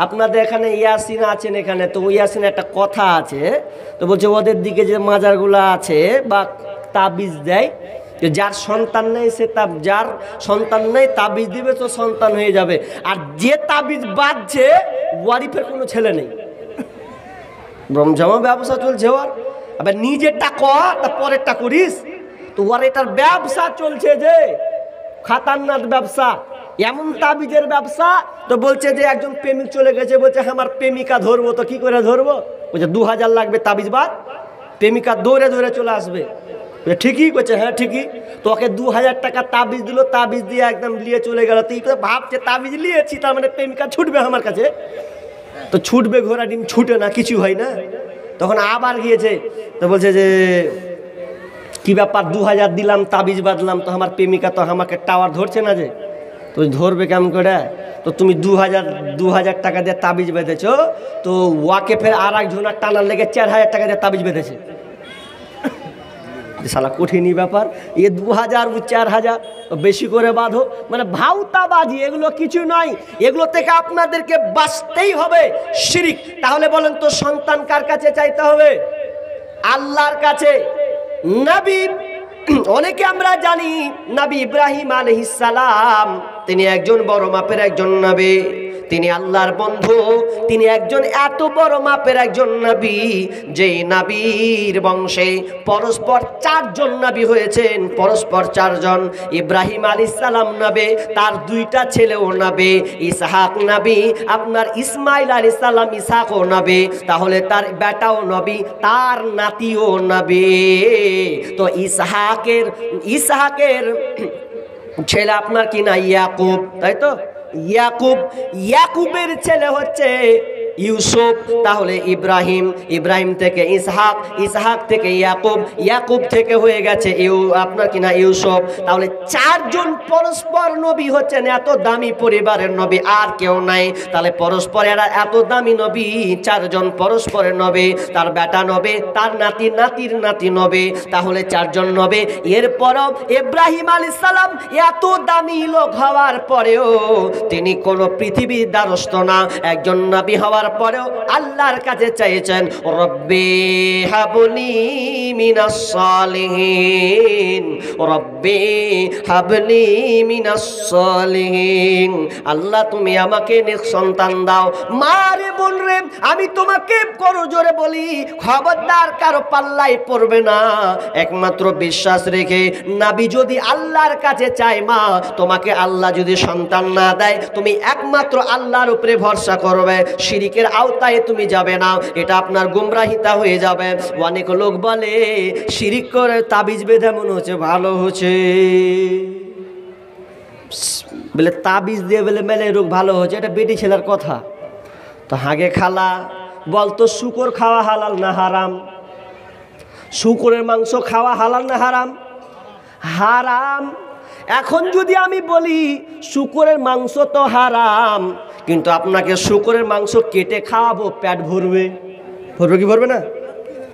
আপনাদের এখানে ইয়াসিন আছেন এখানে, তো ইয়াসিন একটা কথা আছে, তো বলছে ওদের দিকে যে মাজারগুলো আছে বা তাবিজ দেয়, যার সন্তান নেই সে যার সন্তান নেই তাবিজ দিবে তো সন্তান হয়ে যাবে, আর যে তাবিজ বাঁধছে ওয়ারিফের কোনো ছেলে নেই। ব্রহ্মজামা ব্যবসা চলছে ওর, আবার নিজেরটা কর তা পরেরটা করিস, তো ওর এটার ব্যবসা চলছে যে খাতারনাক ব্যবসা, এমন তাবিজের ব্যবসা। তো বলছে যে একজন প্রেমিক চলে গেছে, বলছে আমার প্রেমিকা ধরবো, তো কি করে ধরবো? বলছে 2000 লাগবে তাবিজ বাদ, প্রেমিকা দৌড়ে দৌড়ে চলে আসবে। ঠিকই করছে, হ্যাঁ ঠিকই। তো ওকে 2000 টাকা তাবিজ দিল, তাবিজ দিয়ে একদম নিয়ে চলে গেল। তো এই ভাবছে তাবিজ নিয়েছি তার মানে প্রেমিকা ছুটবে আমার কাছে, তো ছুটবে, ঘোড়া ডিম ছুটে না, কিছু হয় না। তখন আবার গিয়েছে, তো বলছে যে কি ব্যাপার 2000 দিলাম তাবিজ বাঁধলাম, তো আমার প্রেমিকা তো আমাকে টাওয়ার ধরছে না, যে তো ধরবে কেমন করে? তো তুমি 2000 টাকা দিয়ে তাবিজ বেঁধেছো, তো ওয়াকে ফের আর একজনের টানার লেগে 4000 টাকা দিয়ে তাবিজ বেঁধেছে। শালা কঠিনই ব্যাপার, 2000 4000 বেশি করে বাঁধো, মানে ভাউতাবাজি, এগুলো কিছু নয়, এগুলো থেকে আপনাদেরকে বাঁচতেই হবে। শিরিক। তাহলে বলেন তো সন্তান কার কাছে চাইতে হবে? আল্লাহর কাছে। নবী, অনেকে আমরা জানি নবী ইব্রাহিম আলাইহিস সালাম, তিনি একজন বড় মাপের একজন নবী, তিনি আল্লাহর বন্ধু, তিনি একজন এত বড় মাপের একজন নবী, যেই নবীর বংশে পরস্পর 4 জন নবী হয়েছেন, পরস্পর 4 জন। ইব্রাহিম আলাইহিস সালাম নবী, তার 2টা ছেলেও নবী, ইসহাক নবী, আপনার ইসমাইল আলাইহিস সালাম ইসহাকও নবী, তাহলে তার বেটাও নবী, তার নাতিও নবী। তো ইসহাকের ছেলে আপনার কি না ইয়াকুব, তাই তো? ইয়াকুবের ছেলে হচ্ছে ইউসুফ, তাহলে ইব্রাহিম, ইব্রাহিম থেকে ইসহাক, ইসহাক থেকে ইয়াকুব, ইয়াকুব থেকে হয়ে গেছে আপনার কিনা ইউসুফ। তাহলে 4 জন পরস্পর নবী হচ্ছেন এত দামি পরিবারের নবী, আর কেউ নাই। তাহলে পরস্পর এরা এত দামি নবী, 4 জন পরস্পরের নবী, তার বেটা নবী, তার নাতি, নাতির নাতি নবী, তাহলে 4 জন নবী। এরপরও ইব্রাহিম আলাইহিস সালাম এত দামি লোক হওয়ার পরেও তিনি কোনো পৃথিবীর দ্বারস্থ না, একজন নবী হওয়ার পরেও আল্লাহর কাছে চাইছেন রব্বি হাবলি মিনাস সালিহিন, রব্বি হাবলি মিনাস সালিহিন। আল্লাহ তুমি আমাকে নিঃসন্তান দাও। মা রে বোন রে, আমি তোমাকে করো জোরে বলি, খবরদার কারো পাল্লাই পড়বে না, একমাত্র বিশ্বাস রেখে নবী যদি আল্লাহর কাছে চায়, মা তোমাকে আল্লাহ যদি সন্তান না দেয়, তুমি একমাত্র আল্লাহর উপরে ভরসা করবে, শিরিকের আওতায় তুমি যাবে না, এটা আপনার গুমরাহিতা হয়ে যাবে। অনেক লোক বলে শিরিক করে তাবিজ বেঁধে মনে হচ্ছে ভালো হচ্ছে, বলে তাবিজ দিয়ে বলে মেলে রোগ ভালো হচ্ছে, এটা বেটি ছেলের কথা। তো হাগে খালা বলতো শুকর খাওয়া হালাল না হারাম? শুকরের মাংস খাওয়া হালাল না হারাম? হারাম। এখন যদি আমি বলি শুকরের মাংস তো হারাম, কিন্তু আপনাকে শুকরের মাংস কেটে খাওয়াবো, পেট ভরবে? ভরবে কি ভরবে না?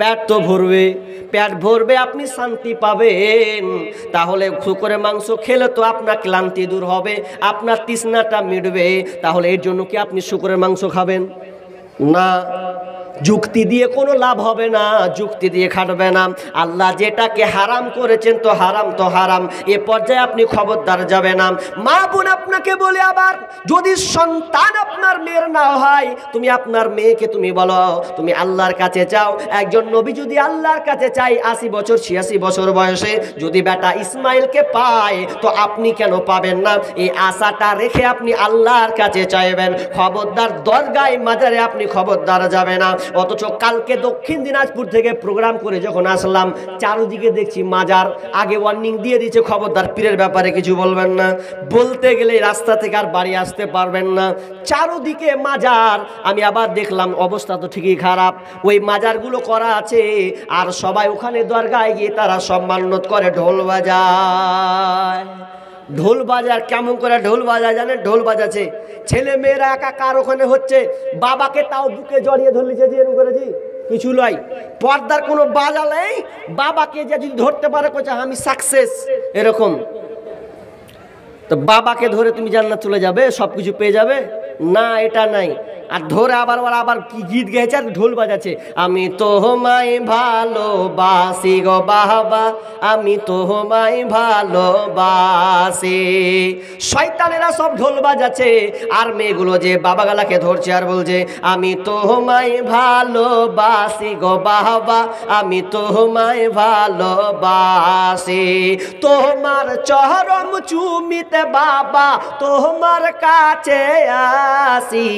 পেট তো ভরবে, পেট ভরবে, আপনি শান্তি পাবেন। তাহলে শুকরের মাংস খেলে তো আপনার ক্লান্তি দূর হবে, আপনার তৃষ্ণাটা মিটবে। তাহলে এর জন্য কি আপনি শুকরের মাংস খাবেন না? যুক্তি দিয়ে কোনো লাভ হবে না, যুক্তি দিয়ে খাটবে না। আল্লাহ যেটাকে হারাম করেছেন তো হারাম তো হারাম, এ পর্যায়ে আপনি খবরদার যাবে না। মা বোন আপনাকে বলে, আবার যদি সন্তান আপনার মেয়ের না হয়, তুমি আপনার মেয়েকে তুমি বলো তুমি আল্লাহর কাছে চাও। একজন নবী যদি আল্লাহর কাছে চাই 80 বছর 86 বছর বয়সে যদি বেটা ইসমাইলকে পায়, তো আপনি কেন পাবেন না? এই আশাটা রেখে আপনি আল্লাহর কাছে চাইবেন। খবরদার দরগায় মাজারে আপনি খবরদার যাবে না। অথচ কালকে দক্ষিণ দিনাজপুর থেকে প্রোগ্রাম করে যখন আসলাম, চারদিকে দেখছি মাজার। আগে ওয়ার্নিং দিয়ে দিয়েছে খবরদার পীরের ব্যাপারে কিছু বলবেন না, বলতে গেলে রাস্তা থেকে আর বাড়ি আসতে পারবেন না। চারদিকে মাজার। আমি আবার দেখলাম অবস্থা তো ঠিকই খারাপ, ওই মাজারগুলো করা আছে, আর সবাই ওখানে দরগায় গিয়ে তারা সব মান্যত করে, ঢোল বাজায়। ঢোল বাজার কেমন করে ঢোল বাজায় জানেন? ঢোল বাজাচ্ছে ছেলে মেয়েরা একাকার ওখানে হচ্ছে, বাবাকে তাও বুকে জড়িয়ে ধরলিছে যে এরকম করেছি কিছু নয়, পর্দার কোনো বাজা নেই, বাবাকে যে যদি ধরতে পারে কোচা আমি সাকসেস, এরকম। তো বাবাকে ধরে তুমি জান্নাত চলে যাবে, সব কিছু পেয়ে যাবে না, এটা নাই। আর ধরে আবার কি গীত গেয়েছে আর ঢোল বাজাচ্ছে, আমি তোমায় ভালোবাসি গো বাবা, আমি তোমায় ভালোবাসি। শয়তানেরা সব ঢোল বাজাচ্ছে, আর মেয়েগুলো যে বাবা গালাকে ধরছে আর বলছে আমি তোমায় ভালোবাসি গো বাবা, আমি তোমায় ভালোবাসি। তোমার চরম চুমিতে বাবা তোমার কাছে আসি,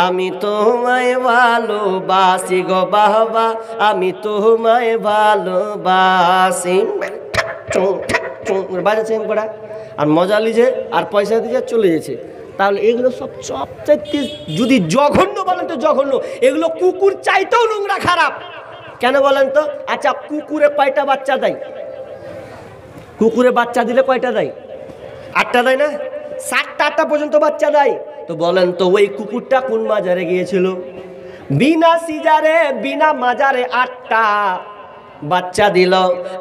আমি তোমায় ভালোবাসি গো বাবা, আমি তোমায় ভালোবাসি। বাজাচ্ছে করা আর মজা লিছে আর পয়সা দিয়ে চলে গেছে। তাহলে এগুলো সব সবচাইতে যদি জঘন্য বলেন তো জঘন্য, এগুলো কুকুর চাইতেও নোংরা খারাপ। কেন বলেন তো? আচ্ছা কুকুরে কয়টা বাচ্চা দেয়? কুকুরে বাচ্চা দিলে কয়টা দেয়? 8টা দেয় না? 7টা 8টা পর্যন্ত বাচ্চা দেয়। তো বলেন তো ওই কুকুরটা কোন মাজারে গিয়েছিল? বিনা সিজারে বিনা মাজারে 8টা বাচ্চা দিল।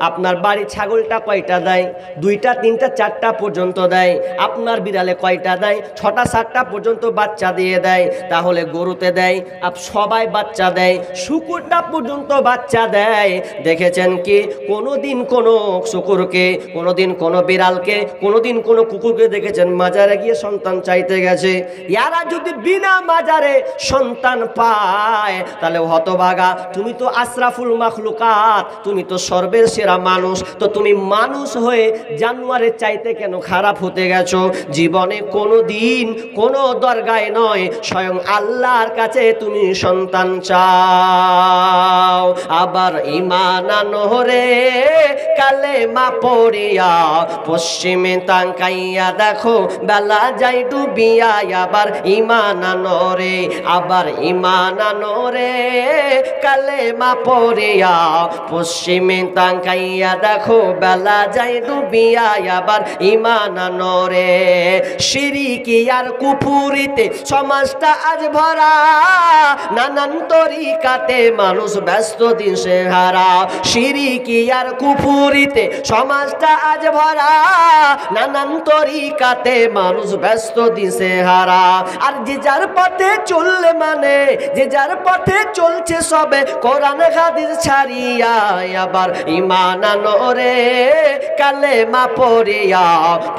আপনার বাড়ি ছাগলটা কয়টা দেয়? 2টা 3টা 4টা পর্যন্ত দেয়। আপনার বিড়ালে কয়টা দেয়? 6টা 7টা পর্যন্ত বাচ্চা দিয়ে দেয়। তাহলে গরুতে দেয়, সবাই বাচ্চা দেয়, শুকুরটা পর্যন্ত বাচ্চা দেয়। দেখেছেন কি কোনোদিন কোনো শুকুরকে, কোনোদিন কোনো বিড়ালকে, কোনোদিন কোনো কুকুরকে দেখেছেন মাজারে গিয়ে সন্তান চাইতে গেছে? এরা যদি বিনা মাজারে সন্তান পায়, তাহলে হতভাগা, তুমি তো আশরাফুল মাখলুকাত, তুমি তো সর্বের সেরা মানুষ, তো তুমি মানুষ হয়ে জানোয়ারের চাইতে কেন খারাপ হতে গেছো? জীবনে কোনো দিন কোনো দরগায় নয়, স্বয়ং আল্লাহর কাছে তুমি সন্তান চাও। আবার ঈমান আনো রে কালেমা পড়িয়া, পশ্চিমে তাকাইয়া দেখো বেলা যায় ডুবিয়া। আবার ঈমান আনো রে, আবার ঈমান আনো রে কালেমা পড়িয়া, পশ্চিমে তাকাইয়া দেখো বেলা যায় ডুবিয়া। আবার ঈমান আনো রে। শিরকি আর কুফরিতে সমাজটা আজ ভরা, নানান তরিকাতে মানুষ ব্যস্ত দিশে হারা। শিরকি আর কুফরিতে সমাজটা আজ ভরা, নানান তরিকাতে মানুষ ব্যস্ত দিশে হারা। আর যে যার পথে চললে মানে, যে যার পথে চলছে সবে কোরআন হাদিস ছাড়িয়া। আবার ঈমান আনো রে কালেমা পড়িয়া,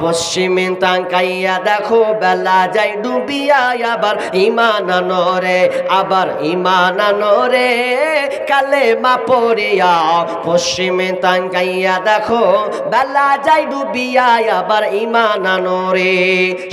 পশ্চিমে তাকাইয়া দেখো বেলা যায় ডুবিয়া। আবার ঈমান আনো রে, আবার ঈমান আনো রে কালেমা পড়িয়া, পশ্চিমে তাকাইয়া দেখো বেলা যায় ডুবিয়া। আবার ঈমান আনো রে।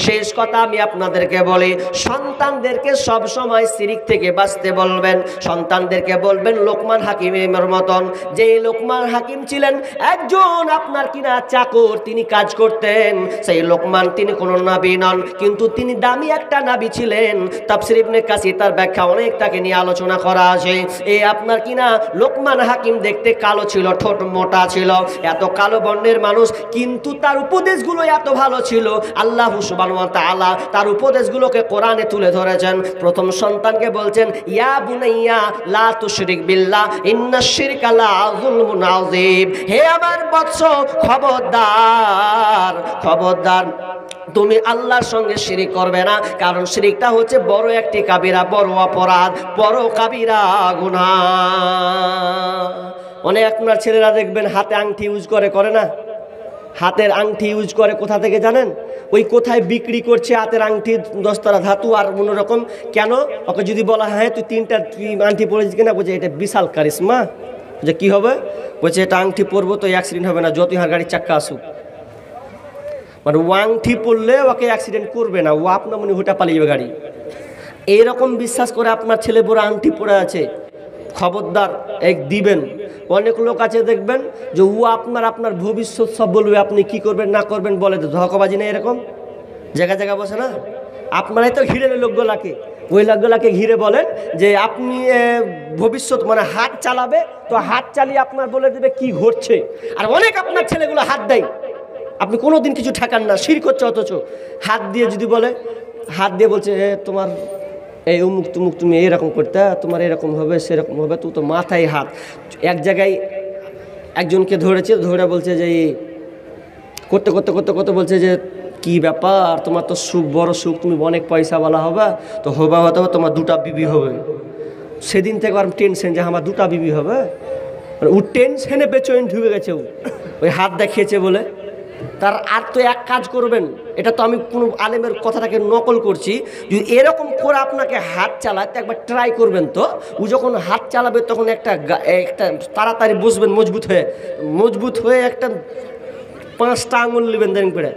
শেষ কথা আমি আপনাদেরকে বলি, সন্তানদেরকে সব সময় শিরক থেকে বাঁচতে বলবেন। সন্তানদেরকে বলবেন লোকমান হাকিমের মতন, যে লোকমান হাকিম ছিলেন একজন আপনার কিনা চাকর, তিনি কাজ করতেন। সেই লোকমান তিনি কোনো নবী নন, কিন্তু তিনি দামি একটা নবী ছিলেন। তাফসীর ইবনে কাসির তার ব্যাখ্যা অনেক তাকে নিয়ে আলোচনা করা আছে। এই আপনার কিনা লোকমান হাকিম দেখতে কালো ছিল, ঠোঁট মোটা ছিল, এত কালো বর্ণের মানুষ, কিন্তু তার উপদেশগুলো এত ভালো ছিল। আল্লাহ সুবহানাহু ওয়া তাআলা তার উপদেশগুলোকে কোরআনে তুলে ধরেছেন। প্রথম সন্তানকে বলছেন ইয়া বুনাইয়া লা তুশরিক বিল্লাহ ইন্নাশ শিরকা লাযুলমুন আযীম। হে আমার বৎস, খবরদার খবরদার, তুমি আল্লাহর সঙ্গে শিরিক করবে না, কারণ শিরিকটা হচ্ছে বড় একটি কাবিরা, বড় অপরাধ, বড় কাবিরা গুনাহ। অনেক আপনার ছেলেরা দেখবেন হাতে আংটি ইউজ করে না, হাতের আংটি ইউজ করে কোথা থেকে জানেন? ওই কোথায় বিক্রি করছে হাতের আংটি, দশতারা ধাতু আর অন্যরকম। কেন? ওকে যদি বলা হ্যাঁ তুই তিনটা আংটি পরেছিস কিনা, বলছে এটা বিশাল কারিশমা। যে কি হবে? বলছে এটা আংটি পরবো তো অ্যাক্সিডেন্ট হবে না, যতই হার গাড়ির চাক্কা আসুক। মানে ও আংটি পরলে ওকে অ্যাক্সিডেন্ট করবে না, ও আপনার মনে হুটা পালিয়ে যাবে গাড়ি। এইরকম বিশ্বাস করে আপনার ছেলে বড় আংটি পরে আছে, খবরদার এক দিবেন। অনেক লোক আছে দেখবেন যে ও আপনার ভবিষ্যৎ সব বলবে, আপনি কি করবেন না করবেন বলে, ধোঁকাবাজি না এরকম জায়গা জায়গা বসে না। আপনারাই তো ঘিরে লোকগুলাকে, ওই লোকগুলাকে ঘিরে বলেন যে আপনি ভবিষ্যৎ মানে হাত চালাবে, তো হাত চালিয়ে আপনার বলে দেবে কি ঘটছে। আর অনেক আপনার ছেলেগুলো হাত দেয়, আপনি কোনোদিন কিছু ঠেকান না, শিরক করছে, অথচ হাত দিয়ে যদি বলে, হাত দিয়ে বলছে তোমার এই উমুক তুমুক তুমি এরকম করতে, তোমার এরকম হবে সেরকম হবে, তুই তো মাথায় হাত। এক জায়গায় একজনকে ধরেছে, ধরে বলছে যে করতে করতে করতে করতে বলছে যে কি ব্যাপার, তোমার তো সুখ, বড় সুখ, তুমি অনেক পয়সাওয়ালা হবে, তো হতে হবে তোমার দুটা বিবি হবে। সেদিন থেকে আর টেনশন যে আমার দুটা বিবি হবে, ও টেনশনে বেচৈন ঢুকে গেছে, ওই হাত দেখিয়েছে বলে। তার আর তো এক কাজ করবেন, এটা তো আমি কোনো আলেমের কথাটাকে নকল করছি, যদি এরকম করে আপনাকে হাত চালাতে একবার ট্রাই করবেন, তো ও যখন হাত চালাবে তখন একটা তাড়াতাড়ি বসবেন মজবুত হয়ে একটা 5টা আঙুল নেবেন, দেন করে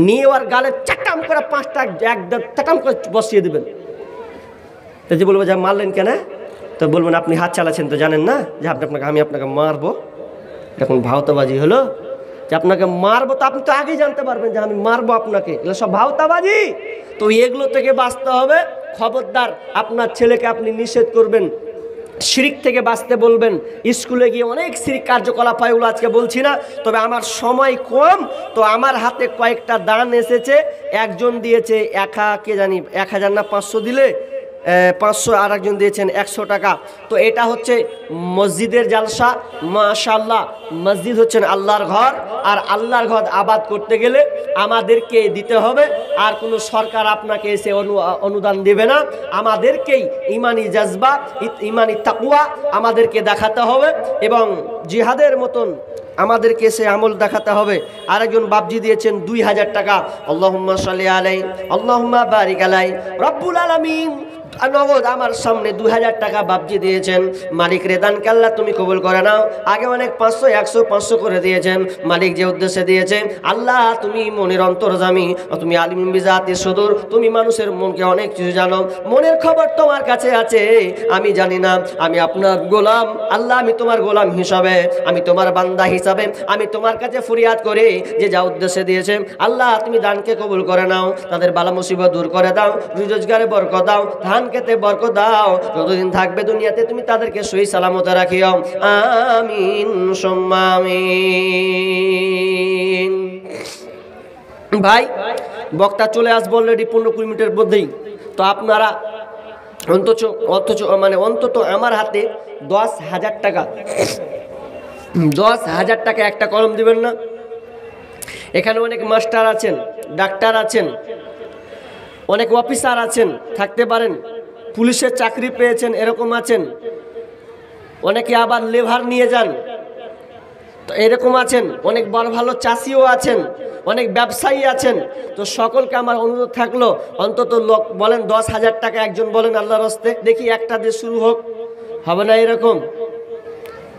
নিয়ে আর গালে চাটাম করে 5টা একদম চাটাম করে বসিয়ে দেবেন। তো যে বলবো যে মারলেন কেন, তো বলবেন আপনি হাত চালাচ্ছেন তো জানেন না যে আমি আপনাকে মারবো। এখন ভাওতাবাজি হলো যে আপনাকে মারবো, তো আপনি তো আগেই জানতে পারবেন যে আমি মারবো আপনাকে, এগুলো সব ভাওতাবাজি। তো এগুলো থেকে বাঁচতে হবে। খবরদার আপনার ছেলেকে আপনি নিষেধ করবেন, শিরিক থেকে বাঁচতে বলবেন। স্কুলে গিয়ে অনেক শিরিক কার্যকলাপ হয়, ওগুলো আজকে বলছি না, তবে আমার সময় কম, তো আমার হাতে কয়েকটা দান এসেছে। একজন দিয়েছে 1000 না 500 দিলে 500, আর একজন দিয়েছেন 100 টাকা। তো এটা হচ্ছে মসজিদের জালসা। মাশাআল্লাহ, মসজিদ হচ্ছেন আল্লাহর ঘর, আর আল্লাহর ঘর আবাদ করতে গেলে আমাদেরকে দিতে হবে, আর কোনো সরকার আপনাকে এসে অনুদান দেবে না। আমাদেরকেই ইমানি জজবা, ইমানি তাকওয়া আমাদেরকে দেখাতে হবে, এবং জিহাদের মতন আমাদেরকে সে আমল দেখাতে হবে। আরেকজন বাবজি দিয়েছেন 2000 টাকা। আল্লাহুম্মা সাল্লি আলাইহি আল্লাহুম্মা বারিক আলাইহি। রব্বুল আলামিন নগদ আমার সামনে 2000 টাকা বাপজি দিয়েছেন। মালিক রে দানকে আল্লাহ তুমি কবুল করে নাও। আগে অনেক 500 100 500 করে দিয়েছেন। মালিক যে উদ্দেশ্যে দিয়েছেন, আল্লাহ তুমি মনের অন্তর্যামী, তুমি আলিম বিজাতির সুদূর, তুমি মানুষের মনকে অনেক কিছু জানো, মনের খবর তোমার কাছে আছে, আমি জানি না। আমি আপনার গোলাম আল্লাহ, আমি তোমার গোলাম হিসাবে, আমি তোমার বান্দা হিসাবে আমি তোমার কাছে ফরিয়াদ করি যে যা উদ্দেশ্যে দিয়েছে আল্লাহ তুমি দানকে কবুল করে নাও, তাদের বালা মুসিবত দূর করে দাও, রোজগারে বরকত দাও, ধান খেতে বরকত দাও, যতদিন থাকবে দুনিয়াতে তুমি তাদেরকে সহি সালামতে রাখিও, আমিন সুম্মা আমিন। ভাই বক্তা চলে আসবো অলরেডি 15-20 মিনিটের মধ্যেই। তো আপনারা অন্তত আমার হাতে 10,000 টাকা 10,000 টাকা একটা কলম দিবেন না? এখানে অনেক মাস্টার আছেন, ডাক্তার আছেন, অনেক অফিসার আছেন, থাকতে পারেন, পুলিশের চাকরি পেয়েছেন এরকম আছেন, অনেকে আবার লেভার নিয়ে যান, তো এরকম আছেন, অনেক বড় ভালো চাষিও আছেন, অনেক ব্যবসায়ী আছেন। তো সকলকে আমার অনুরোধ থাকলো অন্তত লোক বলেন 10,000 টাকা একজন বলেন আল্লাহর রাস্তে, দেখি একটা দিয়ে শুরু হোক, হবে না এরকম?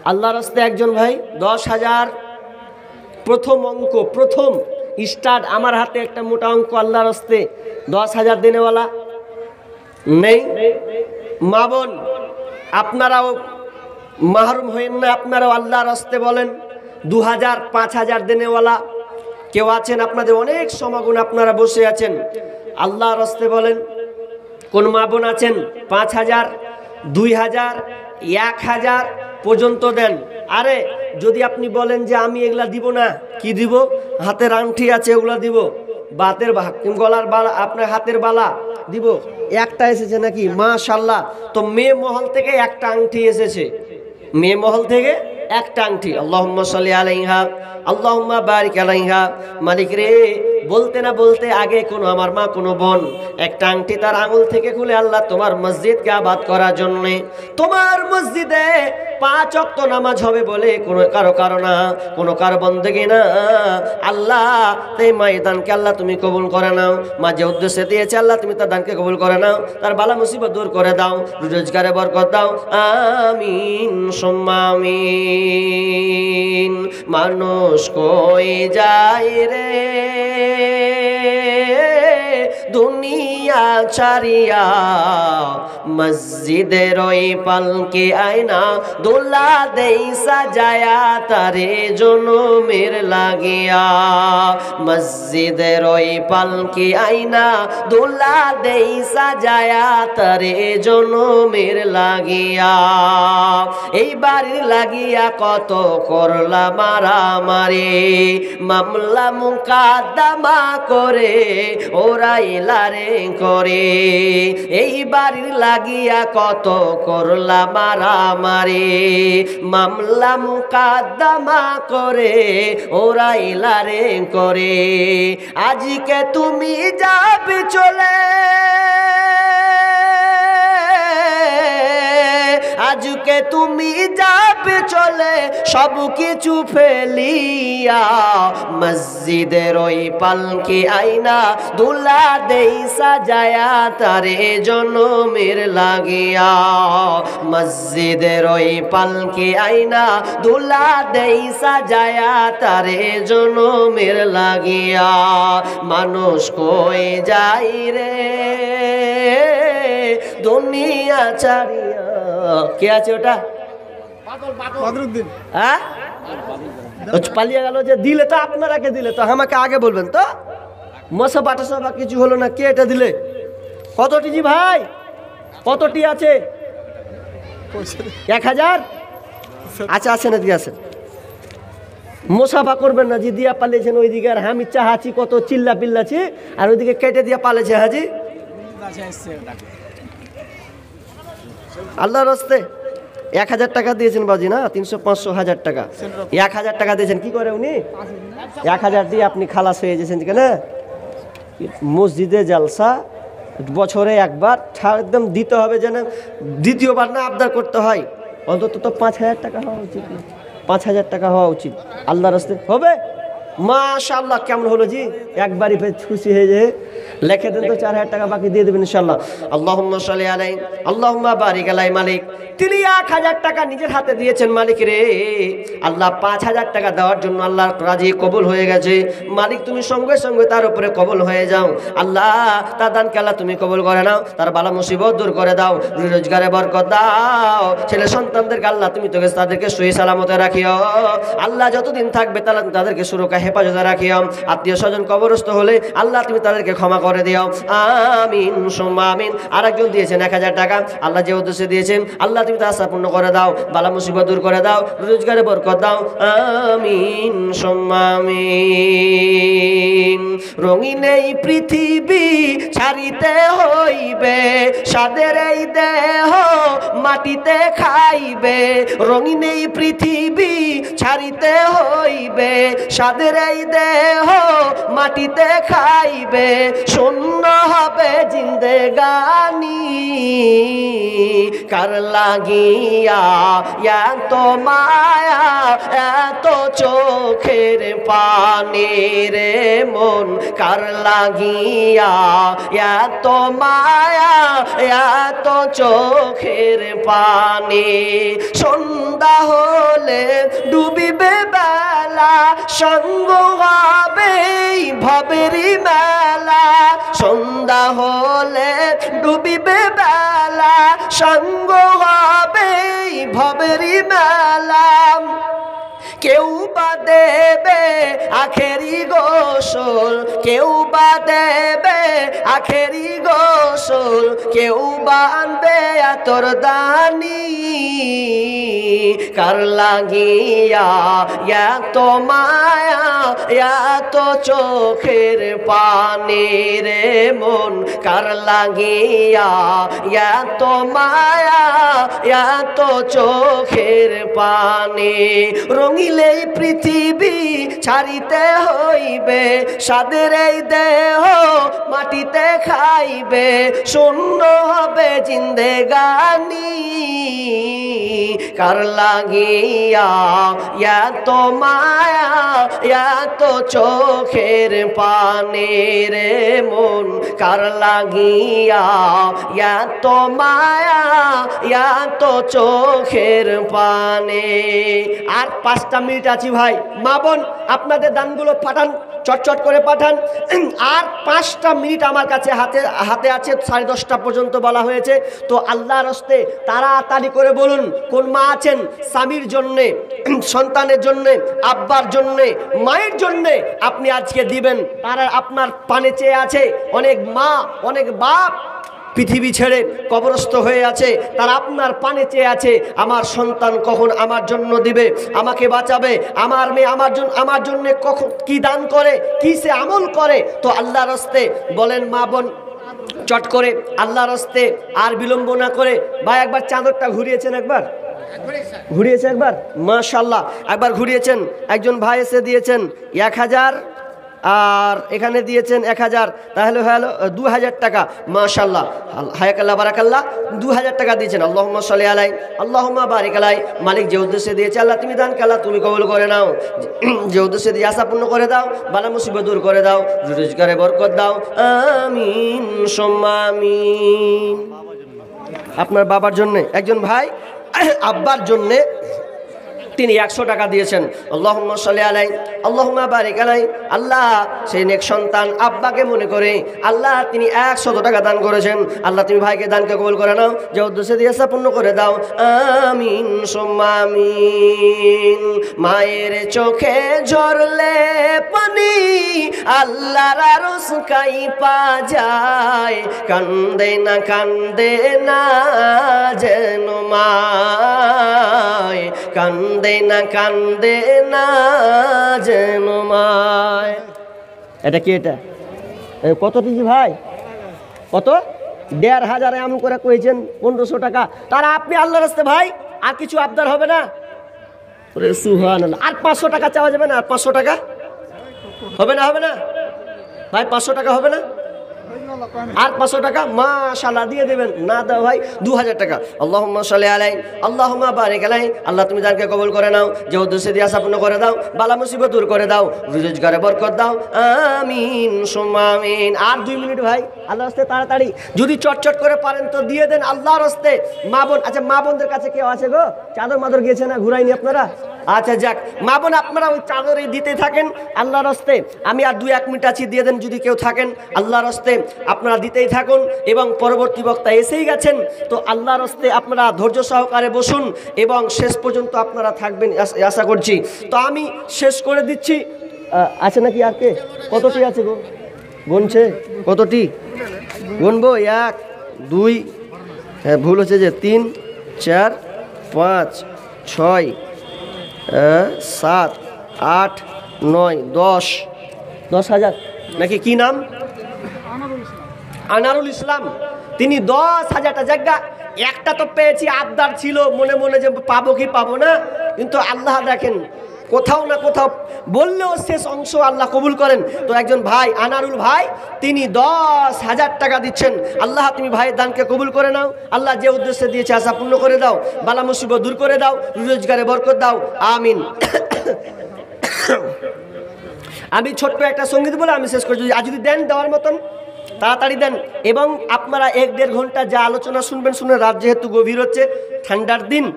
আল্লাহর রাস্তে একজন ভাই 10,000 প্রথম অঙ্ক, প্রথম স্টার্ট আমার হাতে একটা মোটা অঙ্ক আল্লাহর রাস্তে 10,000 দেনেওয়ালা নেই? মা বোন আপনারাও মাহরুম হইন না, আপনারাও আল্লাহর রাস্তে বলেন 2,000 5,000 দেনেওয়ালা কেউ আছেন? আপনাদের অনেক সমাগম, আপনারা বসে আছেন, আল্লাহর রাস্তে বলেন। কোন মা বোন আছেন 5,000 2,000 1,000 পর্যন্ত দেন? আরে যদি আপনি বলেন যে আমি এগুলা দিব না, কি দিব? হাতের আংটি আছে ওগুলা দিব, বাতের গলার বালা, আপনার হাতের বালা দিব। একটা এসেছে নাকি? মাশাআল্লাহ। তো মেয়ে মহল থেকে একটা আংটি এসেছে, মেয়ে মহল থেকে একটা আংটি। আল্লাহুম্মা সাল্লি আলাইহা আল্লাহুম্মা বারিক আলাইহা। মালিক রে বলতে না বলতে আগে কোনো আমার মা কোনো বোন একটা আংটি তার আঙুল থেকে খুলে আল্লাহ তোমার মসজিদকে আবাদ করার জন্যে, তোমার মসজিদে 5 ওয়াক্ত নামাজ হবে বলে কোনো কারো না, কোনো কারো বন্দেগী না। আল্লাহ এই মায়ের দানকে আল্লাহ তুমি কবুল করে নাও। মা যে উদ্দেশ্যে দিয়েছে আল্লাহ তুমি তার দানকে কবুল করে নাও, তার বালা মুসিবত দূর করে দাও, রোজগারে বরকত দাও, আমিন সুম্মা আমিন। মানুষ কই যায় রে দুনিয়া ছাড়িয়া, মসজিদের ওই পালকে আয়না দোলা দেই সাজায়া, তারে জনমের লাগিয়া। মসজিদের ওই পালকে আয়না দোলা দেই সাজায়া, তারে জনমের লাগিয়া। এই বাড়ির লাগিয়া কত করলা মারামারি, মামলা মুকাদ্দমা করে ওরা এলারে করে। এই বাড়ির লাগিয়া কত করলা মারামারি, মামলা মুকাদ্দমা করে ওরা এলারে করে। আজকে তুমি যাবে চলে, আজকে তুমি যাবে চলে সব কিছু ফেলিয়া, মসজিদের ওই পালকে আয়না দুলা দেই সাজায়া, তারে জনমের লাগিয়া। মসজিদের ওই পালকে আয়না দুলা দেই সাজায়া, তারে জনমের লাগিয়া। মানুষ কই যাই রে দুনিয়া ছাড়িয়া। কে আছে ওটা? হ্যাঁ পালিয়ে গেল যে দিলে তো আপনারা কে দিলে? তো আমাকে আগে বলবেন তো। মশা বাটাসা বা কিছু হলো না, কে এটা দিলে? কতটি জি ভাই, কতটি আছে? 1,000? আচ্ছা আসেন এদিকে আসেন, মোসাফা করবেন না। জি দিয়া পালিয়েছেন ওইদিকে, আর আমি চাহাছি কত চিল্লা পিল্লাছি, আর ওইদিকে কেটে দিয়া পালেছে। হাজি আল্লাহর রাস্তে 1,000 টাকা দিয়েছেন বাজি না, 300 500 1000 টাকা, 1,000 টাকা দিয়েছেন। কি করে উনি? 1,000 দিয়ে আপনি খালাস হয়ে গেছেন কেন? মসজিদে জালসা বছরে একবার একদম দিতে হবে, যেন দ্বিতীয়বার না আবদার করতে হয়। অন্তত তো 5,000 টাকা হওয়া উচিত, 5,000 টাকা হওয়া উচিত। আল্লাহর রাস্তে হবে মাশাআল্লাহ, কেমন হলো জি? একবারই খুশি হয়ে যায়। লিখে দেন তো 4000 টাকা বাকি দিয়ে দেবেন ইনশাআল্লাহ। আল্লাহুম্মা সাল্লি আলাইহি আল্লাহুম্মা বারিক আলাই। মালিক তিনি 1000 টাকা নিজের হাতে দিয়েছেন। মালিক রে আল্লাহ 5000 টাকা দেওয়ার জন্য আল্লাহর রাজি কবুল হয়ে গেছে। মালিক তুমি সঙ্গে সঙ্গে তার উপরে কবুল হয়ে যাও। আল্লাহ তার দানকে আল্লাহ তুমি কবুল করে নাও, তার বালা মুসিবত দূর করে দাও, রোজগারে বরকত দাও। ছেলে সন্তানদেরকে আল্লাহ তুমি তোকে তাদেরকে সহি সালামতে রাখিও। আল্লাহ যতদিন থাকবে তাদেরকে সুরক্ষা হেফাজতে রাখিও। আত্মীয় স্বজন কবরস্থ হলে আল্লাহ তুমি তাদেরকে ক্ষমা করে দিও। আমিন সুম্মা আমিন। আরেকজন দিয়েছেন 1000 টাকা, আল্লাহ যে উদ্দেশ্যে দিয়েছেন আল্লাহ তুমি তা আশা পূর্ণ করে দাও, বালা মুসিবত দূর করে দাও, রোজগারে বরকত দাও। আমিন সুম্মা আমিন। রঙিন এই পৃথিবী ছাড়িতে হইবে, সাদের এই দেহ মাটিতে খাইবে। রঙিন এই পৃথিবী ছাড়িতে হইবে, সাদের এই দেহ মাটিতে খাইবে। শূন্য হবে জিন্দেগানি, কার লাগিয়া এত মায়া এত চোখের পানি রে মন, কার লাগিয়া এত মায়া এত চোখের পানি। সন্ধ্যা হলে ডুবিবে বেলা, সঙ্গ হবে ভবেরি মেলা। সন্ধ্যা হলে ডুবিবে বেলা, সঙ্গ হবে ভবেরি মেলা। কেউ বা দেবে আখেরি গোসল, কেউ বা দেবে আখেরি গোসল, কেউ বা আনবে আতর দানি। কার লাগিয়া এত মায়া এত চোখের পানি রে মন, কার লাগিয়া এত মায়া এত চোখের পানি। রঙিলে পৃথিবী ছাড়িতে হইবে, সাদের এই দেহ মাটিতে খাইবে। শূন্য হবে জিন্দেগানি, কার লাগিয়া এত মায়া এত চোখের পানি রে মন, কার লাগিয়া এত মায়া এত চোখের পানি। আর 5টা মিনিট আছি ভাই, মা বোন আপনাদের দানগুলো পাঠান, চটচট করে পাঠান। আর 5টা মিনিট আমার কাছে হাতে আছে, 10:30 পর্যন্ত বলা হয়েছে। তো আল্লাহর হস্তে তাড়াতাড়ি করে বলুন কোন মা আছেন স্বামীর জন্যে, সন্তানের জন্যে, আব্বার জন্যে, মায়ের জন্যে আপনি আজকে দিবেন। তারা আপনার পানে চেয়ে আছে। অনেক মা অনেক বাপ পৃথিবী ছেড়ে কবরস্থ হয়ে আছে, তারা আপনার পানে চেয়ে আছে আমার সন্তান কখন আমার জন্য দিবে, আমাকে বাঁচাবে, আমার মেয়ে আমার জন্য কখন কি দান করে, কি সে আমল করে। তো আল্লাহর হস্তে বলেন মা বোন চট করে আল্লাহর হস্তে আর বিলম্ব না করে। ভাই একবার চাদরটা ঘুরিয়েছেন, একবার ঘুরিয়েছে, একবার মাশাআল্লাহ একবার ঘুরিয়েছেন। একজন ভাই এসে দিয়েছেন 1000 আর এখানে দিয়েছেন 1000, তাহলে হলো 2000 টাকা। মাশাআল্লাহ হায়াকাল্লাহ বারাকাল্লাহ 2000 টাকা দিয়েছেন। আল্লাহুম্মা সাল্লি আলাই আল্লাহুম্মা বারিক আলাই। মালিক যে উদ্দেশ্যে দিয়েছে আল্লাহ তুমি দান কাল্লাহ তুমি কবুল করে নাও। যে উদ্দেশ্যে দিয়ে আশা পূর্ণ করে দাও, বালা মুসিবত দূর করে দাও, রোজগারে বরকত দাও। আমিন সুম্মা আমিন। আপনার বাবার জন্য একজন ভাই আব্বার জন্যে তিনি 100 টাকা দিয়েছেন। আল্লাহুম্মা সাল্লি আলাই আল্লাহুম্মা বারিক আলাই। আল্লাহ সেই নেক সন্তান আব্বাকে মনে করে আল্লাহ তিনি 100 টাকা দান করেছেন। আল্লাহ তুমি ভাইকে দানকে কবুল করে নাও, যে উদ্দেশ্যে দিয়ে পূর্ণ করে দাও। আমিন সুম্মা আমিন। মায়ের চোখে ঝরলে পানি আল্লাহর আরশ কাঁইপা যায়, কান্দে না যেন মায়, কান্দে না যেন মায়। এটা কি? এটা কত দিয়েছি ভাই? কত? 1500 এমন করে কইছেন 1500 টাকা। তারা আপনি আল্লাহর রাস্তে ভাই আর কিছু আবদার হবে না? সুবহানাল্লাহ। আর 500 টাকা চাওয়া যাবে না? আর 500 টাকা হবে না? হবে না ভাই? 500 টাকা হবে না? আর 500 টাকা মাশাআল্লাহ দিয়ে দেবেন। না দাও ভাই 2000 টাকা। আল্লাহুম্মা সাল্লি আলাইহি আল্লাহুম্মা বারিক আলাইহি। আল্লাহ তুমি দানকে কবুল করে নাও, যে উদ্দেশ্যে দিয়ে আসা পূর্ণ করে দাও, বালা মুসিবত দূর করে দাও, রোজগারে বরকত দাও, আমিন সুম্মা আমিন। আর 2 মিনিট ভাই, আল্লাহর রাস্তায় তাড়াতাড়ি যদি চটচট করে পারেন তো দিয়ে দেন আল্লাহর রাস্তায়। মা বোন, আচ্ছা মা বোনদের কাছে কেউ আছে গো? চাদর মাদর গিয়েছে না, ঘুরাইনি আপনারা? আচ্ছা যাক, মা বোন আপনারা ওই চাদরে দিতে থাকেন আল্লাহর রাস্তায়। আমি আর 2-1 মিনিট আছি, দিয়ে দেন যদি কেউ থাকেন আল্লাহর রাস্তায়। আপনারা দিতেই থাকুন এবং পরবর্তী বক্তা এসেই গেছেন, তো আল্লাহর রাস্তায় আপনারা ধৈর্য সহকারে বসুন এবং শেষ পর্যন্ত আপনারা থাকবেন আশা করছি। তো আমি শেষ করে দিচ্ছি। আছে নাকি আর কে? কতটি আছে গো? গুনছে কতটি? গুনবো? 1 2, হ্যাঁ ভুল হচ্ছে যে 3 4 5 6 7 8 9 10। 10,000 নাকি? কি নাম? আনারুল ইসলাম। তিনি 10,000টা জায়গা, একটা তো পেয়েছি, আবদার ছিল মনে মনে যে পাবো কি পাবো না, কিন্তু আল্লাহ দেখেন কোথাও না কোথাও বললেও শেষ অংশ আল্লাহ কবুল করেন। তো একজন ভাই আনারুল ভাই, তিনি 10,000 টাকা দিচ্ছেন। আল্লাহ তুমি ভাইয়ের দানকে কবুল করে নাও, আল্লাহ যে উদ্দেশ্যে দিয়েছে আশা পূর্ণ করে দাও, বালা মুসিবত দূর করে দাও, রোজগারে বরকত দাও, আমিন। আমি ছোট্ট একটা সঙ্গীত বলে আমি শেষ করছি। আর যদি দেন দেওয়ার মতন তাড়াতাড়ি দেন। এবং আপনারা 1-1.5 ঘন্টা যা আলোচনা শুনবেন, শুনে রাত যেহেতু গভীর হচ্ছে, ঠান্ডার দিন,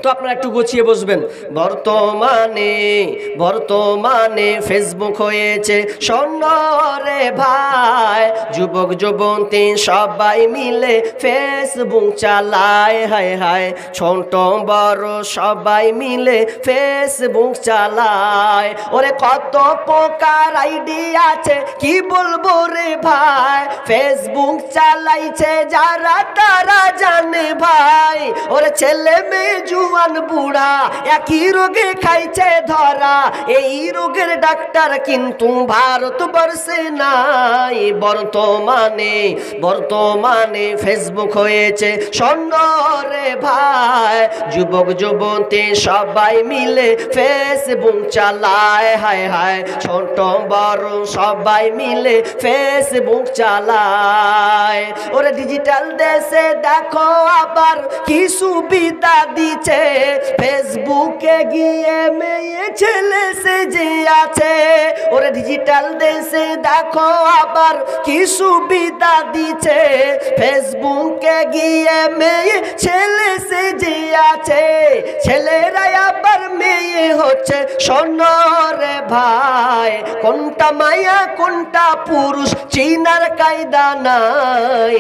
তো আপনারা একটু গুছিয়ে বসবেন। বর্তমানে ফেসবুক হয়েছে স্বর্ণরে ভাই, যুবক যুবতী সবাই মিলে ফেসবুক চালায়, হায় হায় ছোট বড় সবাই মিলে ফেসবুক চালায়। ওরে কত প্রকার আইডি আছে কি বলবো রে ভাই, ফেসবুক চালাইছে যারা তারা জানে ভাই। ওরে ছেলে মেয়ে জুয়ান বুড়া একই রোগে খাইছে ধরা, এই রোগের ডাক্তার কিন্তু ভারতবর্ষে নাই। বর্তমানে ফেসবুক হয়েছে স্বর্ণরে ভাই, যুবক যুবতী সবাই মিলে ফেসবুক চালায়, হায় হায় ছোট বড় সবাই মিলে ফেসবুক চালায়। ওরে ডিজিটাল দেশে দেখো আবার কি সুবিধা দিচ্ছে, ফেসবুকে গিয়ে মেয়ে ছেলে সেজে আছে। ওরে ডিজিটাল দেশে দেখো আবার কি সুবিধা দিচ্ছে, ফেসবুকে গিয়ে মেয়ে ছেলে সেজে আছে। ছেলেরা আবার মেয়ে হচ্ছে স্বর্ণরে ভাই, কোনটা মায়া কোনটা পুরুষ চিনার কায়দা নাই।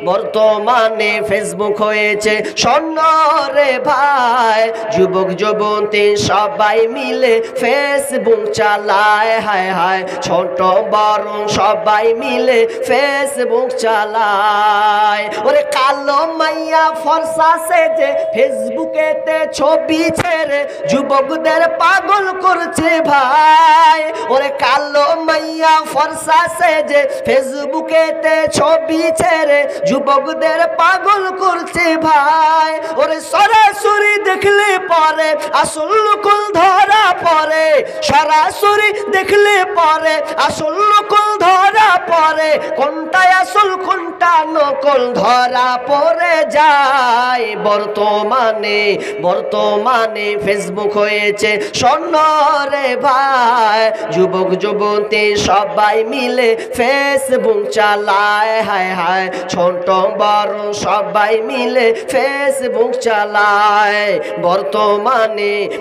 বর্তমানে ফেসবুক হয়েছে স্বর্ণরে ভাই, যুবক যুবতী সবাই মিলে ফেসবুক চালায়, হায় হায় ছোট বড় সবাই মিলে ফেসবুক চালায়। ওরে কালো মাইয়া ফর্সা সেজে ফেসবুকেতে ছবি ছেড়ে যুবকদের পাগল করছে ভাই। ওরে কালো মাইয়া ফর্সা সেজে ফেসবুকেতে ছবি ছেড়ে যুবকদের পাগল করছে ভাই। ওরে সরাসরি দেখলে পরে আসল নকল ধরা পড়ে, সরাসরি দেখলে পরে আসল নকল ধরা পড়ে, কোনটা আসল কোনটা নকল ধরা পড়ে যায়। বর্তমানে ফেসবুক হয়েছে স্বর্ণরে ভাই, যুবক যুবতী সবাই মিলে ফেসবুক চালায়, হায় হায় ছোট বড় সবাই মিলে ফেসবুক চালায়।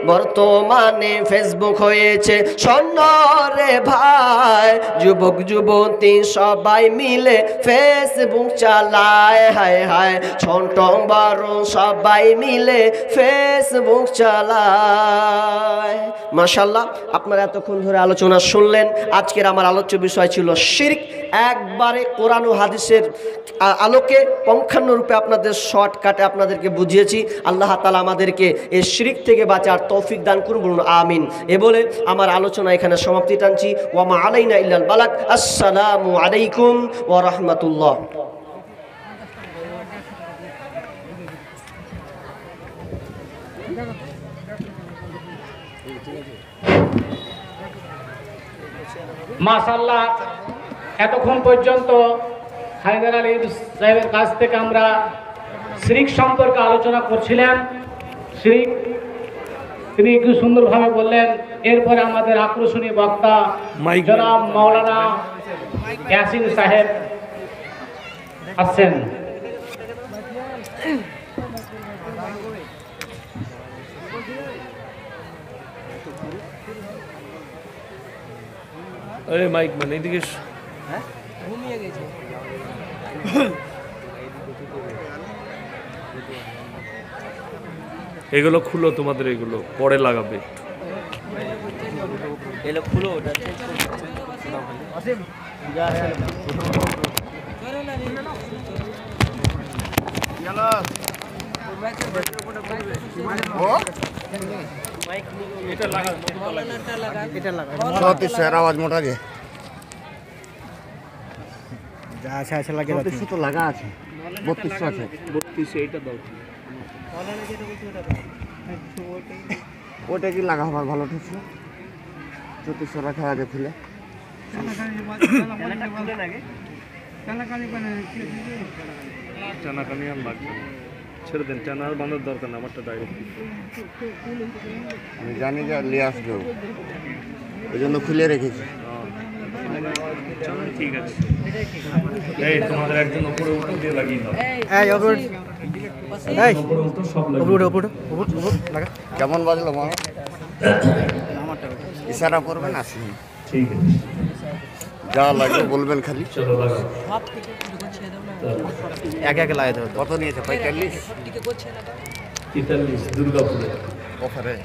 বর্তমানে ফেসবুক হয়েছে স্বর্ণরে ভাই, যুবক যুবতী সবাই মিলে ফেসবুক চালায়, হায় হায় ছোট বড় সবাই মিলে ফেসবুক চালায়। মাশাআল্লাহ, আপনারা এতক্ষণ ধরে আলোচনা শুনলেন। আজকের আমার আলোচ্য বিষয় ছিল শিরক। একবারে কোরআন ও হাদিসের আলোকে পঙ্খানুরূপে আপনাদের শর্টকাটে আপনাদেরকে বুঝিয়েছি। আল্লাহ তাআলা আমাদেরকে এই শিরক থেকে বাঁচার তৌফিক দান করুন, বলুন আমিন। এ বলে আমার আলোচনা এখানে সমাপ্তি টানছি। ওয়া মা আলাইনা ইল্লাল বালাগ। আসসালামু আলাইকুম ওয়া রাহমাতুল্লাহ। মাশাআল্লাহ। এতক্ষণ পর্যন্ত হায়দার আলী সাহেবের কাছ থেকে আমরা শিরিক সম্পর্কে আলোচনা করছিলাম। শিরিক তিনি একটু সুন্দরভাবে বললেন। এরপরে আমাদের আকর্ষণীয় বক্তা জনাব মাওলানা ইয়াসিন সাহেব আসছেন। আরে মাইক মানে এদিকে এগুলো খুলো, তোমাদের এগুলো পরে লাগাবে এগুলো খুলো, ওটা आवाज मोटा गे अच्छा लगे तो लगा আছে 3200 আছে 32 এইটা দাও। ওটা কি লাগা হবে ভালো ঠেকছে 3400 রাখা আগে খুলে চানাকানি আর লাগবে না, ছেড়ে দেন। চানা আর বাঁধার দরকার না, আমারটা ডাইরেক্ট। আমি জানি যে নিয়ে আসবে ওই জন্য খুলে রেখেছি। ঠিক আছে, এই তোমাদের একজন উপরে উঠে দিয়ে লাগিয়ে দাও। উপরে উঠো, সব লাগিয়ে দাও। কেমন বাজলো মা ইশারা করবেন আসুন, ঠিক আছে, যা লাগবে বলবেন খালি। চলো লাগাও। এক এক লাগাতে হবে। কত নিয়েছে 45 43 দুর্গাপুরে অফারে।